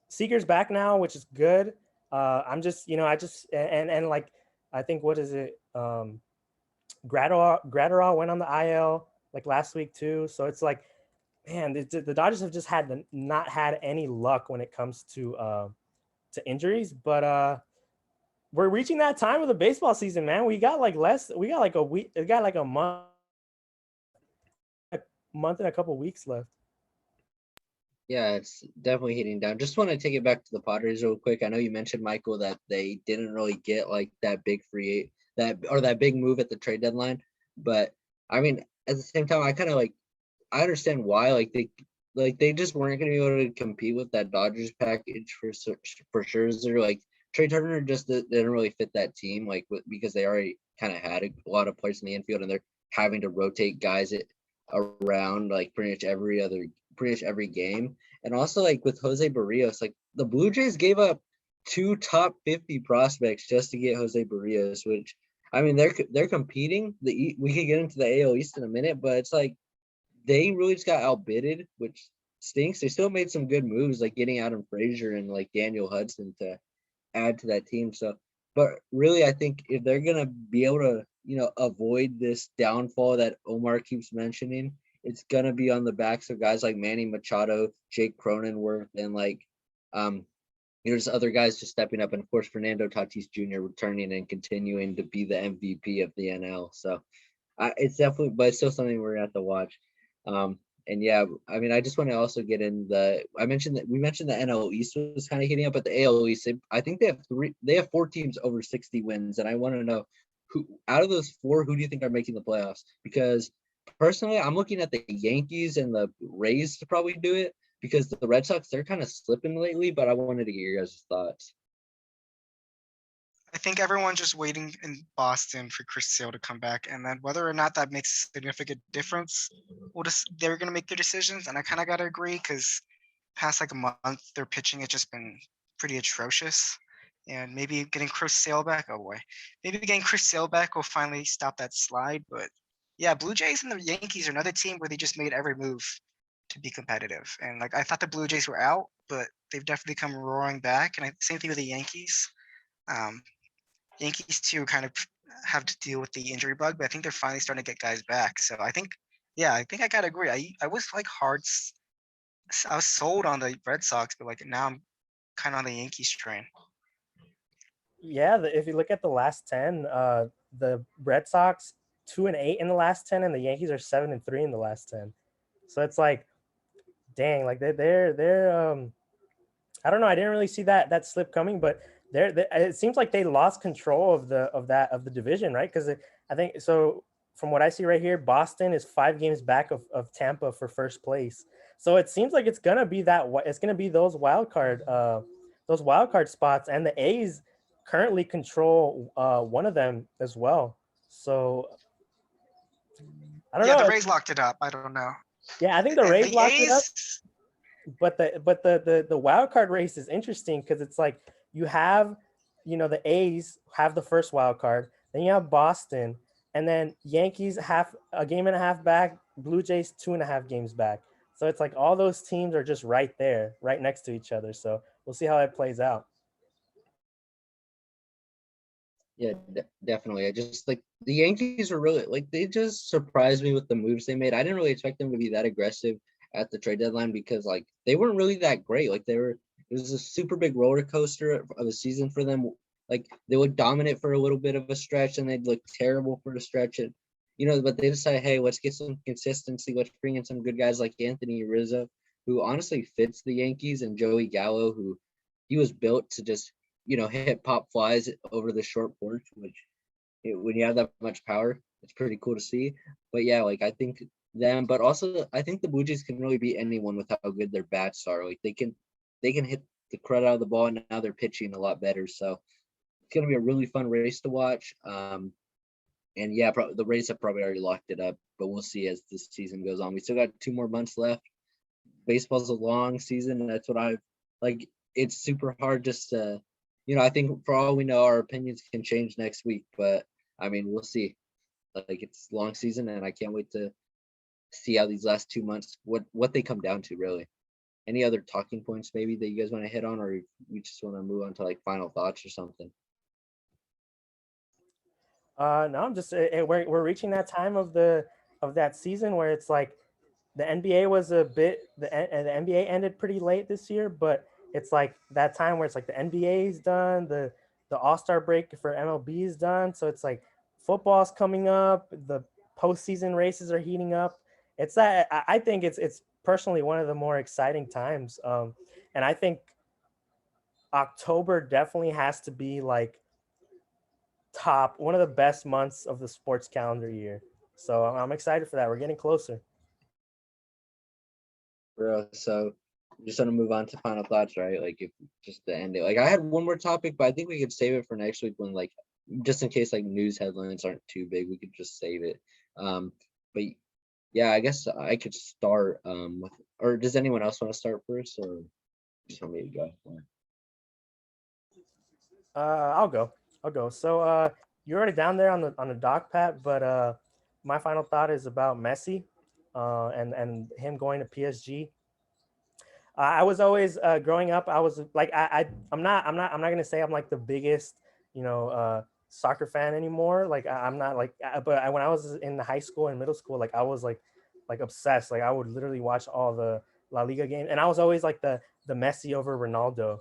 Seager's back now, which is good. I think what is it? Gratterall went on the IL last week too. So it's man, the Dodgers have just not had any luck when it comes to injuries. But we're reaching that time of the baseball season, man. We got like a week. We got like a month and a couple weeks left. Yeah, it's definitely hitting down. Just want to take it back to the Padres real quick. I know you mentioned, Michael, that they didn't really get like that big that big move at the trade deadline. But I mean, at the same time, I understand why. They just weren't going to be able to compete with that Dodgers package for Scherzer. Like Trey Turner just didn't really fit that team, because they already kind of had a lot of players in the infield, and they're having to rotate guys around like pretty much every game. And also like with Jose Barrios, like the Blue Jays gave up 2 top 50 prospects just to get Jose Barrios, which I mean they're competing. We could get into the AL East in a minute, but it's like they really just got outbidded, which stinks. They still made some good moves, like getting Adam Frazier and like Daniel Hudson to add to that team. So, but really, I think if they're gonna be able to, avoid this downfall that Omar keeps mentioning, it's gonna be on the backs of guys like Manny Machado, Jake Cronenworth, and there's other guys just stepping up, and of course Fernando Tatis Jr. returning and continuing to be the MVP of the NL. So, it's definitely, but it's still something we're gonna have to watch. And yeah, I mean, I just want to also get in we mentioned the NL East was kind of heating up, but the AL East, I think they have 4 teams over 60 wins. And I want to know who, out of those 4, who do you think are making the playoffs? Because personally, I'm looking at the Yankees and the Rays to probably do it, because the Red Sox, they're kind of slipping lately, but I wanted to get your guys' thoughts. I think everyone's just waiting in Boston for Chris Sale to come back, and then whether or not that makes a significant difference, they're going to make their decisions. And I kind of got to agree, because past like a month, their pitching has just been pretty atrocious. And maybe getting Chris Sale back, oh boy, maybe getting Chris Sale back will finally stop that slide. But yeah, Blue Jays and the Yankees are another team where they just made every move to be competitive. And like I thought the Blue Jays were out, but they've definitely come roaring back. And same thing with the Yankees. Yankees too kind of have to deal with the injury bug, but I think they're finally starting to get guys back. So I think I gotta agree. I was like I was sold on the Red Sox, but like now I'm kind of on the Yankees train. Yeah, if you look at the last 10, the Red Sox 2-8 in the last 10, and the Yankees are 7-3 in the last 10. So it's like, dang, like they're I don't know. I didn't really see that slip coming, but it seems like they lost control of the division, right? Because I think so. From what I see right here, Boston is 5 games back of Tampa for first place. So it seems like it's gonna be those wild card spots, and the A's currently control one of them as well. So I don't know. The Rays locked it up. I don't know. Yeah, I think the Rays locked it up. A's, But the wild card race is interesting, because it's like you have, the A's have the first wild card, then you have Boston, and then Yankees half a game and a half back, Blue Jays 2.5 games back. So it's like all those teams are just right there, right next to each other. So we'll see how it plays out. Yeah, definitely. I just like the Yankees were really they just surprised me with the moves they made. I didn't really expect them to be that aggressive at the trade deadline, because like they weren't really that great. It was a super big roller coaster of a season for them. Like they would dominate for a little bit of a stretch, and they'd look terrible for a stretch. And but they decided, hey, let's get some consistency. Let's bring in some good guys like Anthony Rizzo, who honestly fits the Yankees, and Joey Gallo, who he was built to just hit pop flies over the short porch, which when you have that much power, it's pretty cool to see. But yeah, like I think them, but also I think the Blue Jays can really beat anyone with how good their bats are. Like they can hit the crud out of the ball, and now they're pitching a lot better. So it's gonna be a really fun race to watch. And yeah, the Rays have probably already locked it up, but we'll see as this season goes on. We still got 2 more months left. Baseball's a long season, and that's what I like. It's super hard just to, I think for all we know, our opinions can change next week, but I mean, we'll see. Like it's a long season, and I can't wait to see how these last 2 months, what they come down to, really. Any other talking points maybe that you guys want to hit on, or we just want to move on to like final thoughts or something? No, I'm just we're reaching that time of that season where it's like the NBA was a bit the NBA ended pretty late this year, but it's like that time where it's like the NBA is done, the All-Star break for MLB is done, so it's like football's coming up, the postseason races are heating up. It's that I think it's personally one of the more exciting times, and I think October definitely has to be like top one of the best months of the sports calendar year. So I'm excited for that. We're getting closer. Bro, so just want to move on to final thoughts, right? Like if just the ending. Like I had one more topic, but I think we could save it for next week when like just in case like news headlines aren't too big, we could just save it. But yeah, I guess I could start with, or does anyone else want to start first, or just want me to go? I'll go. So you're already down there on the dock, Pat, but my final thought is about Messi, and him going to PSG. I was always growing up. I was like, I'm not gonna say I'm like the biggest, soccer fan anymore. Like I'm not like, but when I was in high school and middle school, like I was like obsessed. Like I would literally watch all the La Liga games, and I was always like the Messi over Ronaldo.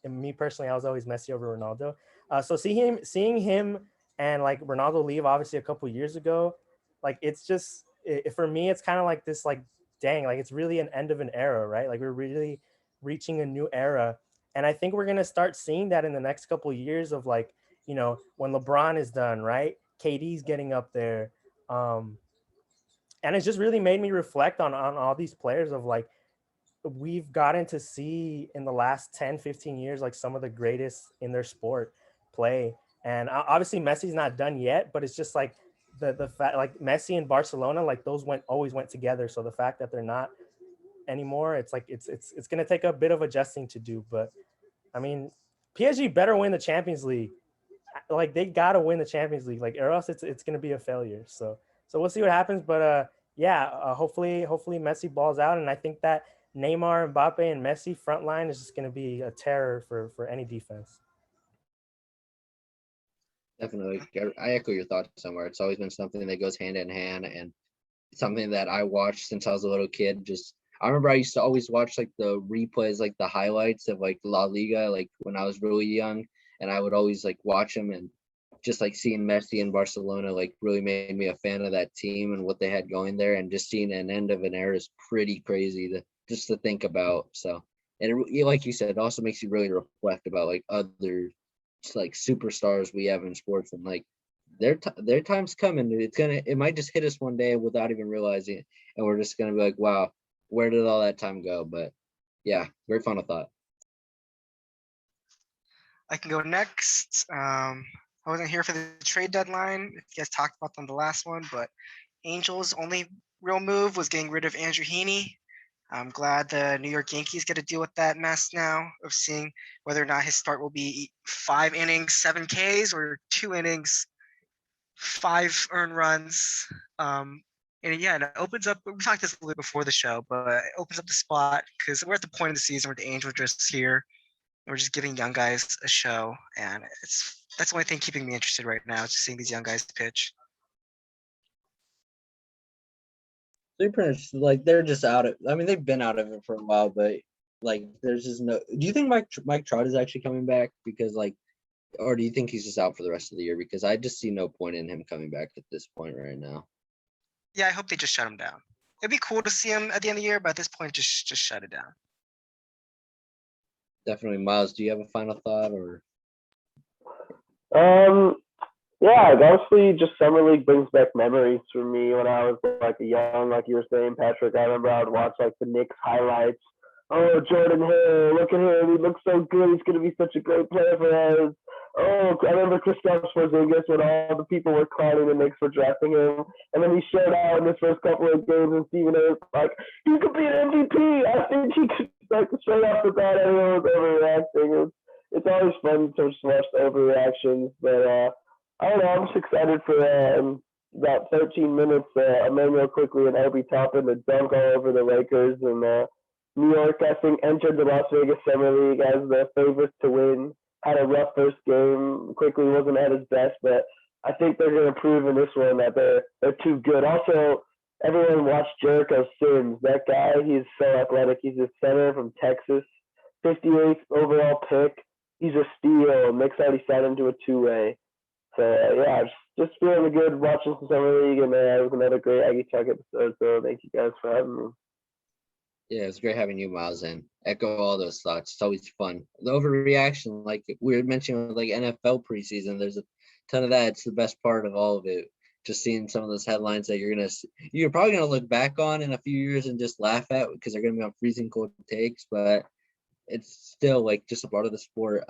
And me personally, I was always Messi over Ronaldo. So seeing him and like Ronaldo leave, obviously a couple years ago, like it's just for me, it's kind of like this like dang, like it's really an end of an era, right? Like we're really reaching a new era. And I think we're gonna start seeing that in the next couple of years of like, when LeBron is done, right? KD's getting up there. And it's just really made me reflect on all these players of like we've gotten to see in the last 10, 15 years, like some of the greatest in their sport play. And obviously Messi's not done yet, but it's just like the fact like Messi and Barcelona, like those always went together. So the fact that they're not anymore, it's like it's going to take a bit of adjusting to do. But I mean, PSG better win the Champions League. Like they got to win the Champions League, like or else it's going to be a failure. So we'll see what happens. But hopefully Messi balls out, and I think that Neymar, Mbappe, and Messi front line is just going to be a terror for any defense. Definitely, I echo your thoughts somewhere. It's always been something that goes hand in hand, and something that I watched since I was a little kid. Just I remember I used to always watch like the replays, like the highlights of like La Liga, like when I was really young, and I would always like watch them, and just like seeing Messi in Barcelona like really made me a fan of that team and what they had going there, and just seeing an end of an era is pretty crazy to think about. So, and like you said, it also makes you really reflect about like other like superstars we have in sports, and like their time's coming. It might just hit us one day without even realizing it, and we're just gonna be like, wow, where did all that time go? But yeah, great final thought. I can go next. I wasn't here for the trade deadline. You guys talked about them the last one, but Angels' only real move was getting rid of Andrew Heaney. I'm glad the New York Yankees get to deal with that mess now of seeing whether or not his start will be 5 innings, 7 Ks, or 2 innings, 5 earned runs. And yeah, it opens up. We talked this a little before the show, but it opens up the spot because we're at the point of the season where the Angels are just here. And we're just giving young guys a show, and that's the only thing keeping me interested right now, just seeing these young guys pitch. They're pretty much like they're just out of. I mean, they've been out of it for a while, but like there's just no. Do you think Mike Trout is actually coming back? Because like, or do you think he's just out for the rest of the year? Because I just see no point in him coming back at this point right now. Yeah, I hope they just shut him down. It'd be cool to see him at the end of the year, but at this point, just shut it down. Definitely, Miles. Do you have a final thought or? Yeah, honestly, just summer league brings back memories for me when I was like a young, like you were saying, Patrick. I remember I would watch like the Knicks highlights. Oh, Jordan Hill, look at him. He looks so good. He's gonna be such a great player for us. Oh, I remember Kristaps Porzingis when all the people were clowning the Knicks for drafting him, and then he showed out in his first couple of games, and Stephen A. was like, he could be an MVP. I think he could. Like straight off the bat, everyone was overreacting. It's always fun to just watch the overreactions, but I don't know. I'm just excited for about 13 minutes. Emmanuel quickly and Obi Toppin to dunk all over the Lakers, and New York, I think, entered the Las Vegas Summer League as the favorites to win. Had a rough first game. Quickly wasn't at his best, but I think they're going to prove in this one that they're too good. Also, everyone watch Jericho Sims. That guy, he's so athletic. He's a center from Texas, 58th overall pick. He's a steal. Nick's already signed him to a two-way. So, yeah, just feeling good watching some Summer League, and it was another great Aggie Talk episode, so thank you guys for having me. Yeah, it's great having you, Miles, and echo all those thoughts. It's always fun. The overreaction, like we were mentioning with like NFL preseason, there's a ton of that. It's the best part of all of it. Just seeing some of those headlines that you're probably gonna look back on in a few years and just laugh at because they're gonna be on freezing cold takes, but it's still like just a part of the sport.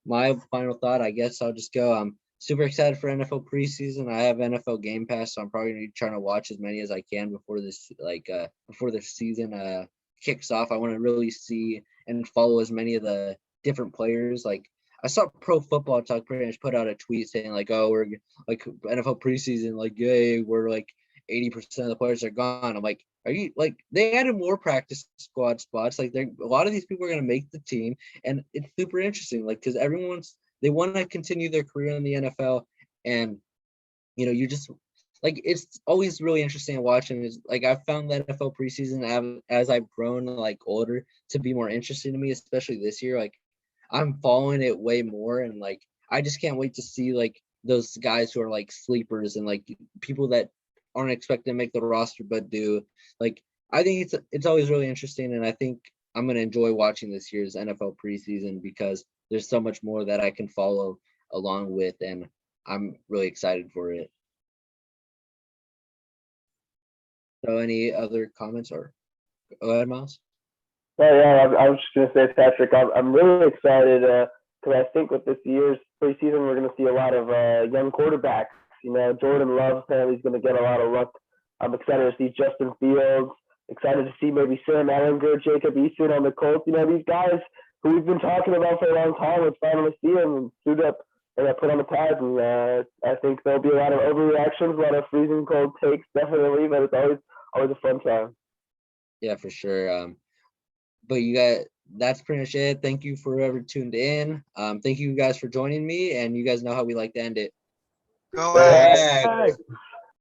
My final thought, I guess I'll just go. I'm super excited for NFL preseason. I have NFL Game Pass, so I'm probably gonna be trying to watch as many as I can before the season kicks off. I want to really see and follow as many of the different players. Like I saw Pro Football Talk pretty much put out a tweet saying like, "Oh, we're like NFL preseason, like, yay, we're like 80% of the players are gone." I'm like, are you like they added more practice squad spots? Like, a lot of these people are gonna make the team, and it's super interesting. Like, because they want to continue their career in the NFL, and you just like it's always really interesting watching. Is like I've found the NFL preseason as I've grown like older to be more interesting to me, especially this year. Like I'm following it way more, and like I just can't wait to see like those guys who are like sleepers and like people that aren't expected to make the roster but do. Like I think it's always really interesting, and I think I'm gonna enjoy watching this year's NFL preseason because there's so much more that I can follow along with, and I'm really excited for it. So any other comments or go ahead, Miles? Oh, yeah, I was just going to say, Patrick, I'm really excited because I think with this year's preseason, we're going to see a lot of young quarterbacks. Jordan Love apparently is going to get a lot of luck. I'm excited to see Justin Fields, excited to see maybe Sam Ehlinger, Jacob Eason on the Colts. These guys who we've been talking about for a long time, let's finally see them and suit up and put on the pads. And I think there'll be a lot of overreactions, a lot of freezing cold takes, definitely, but it's always a fun time. Yeah, for sure. But that's pretty much it. Thank you for whoever tuned in. Thank you guys for joining me, and you guys know how we like to end it. Go ahead. Hey.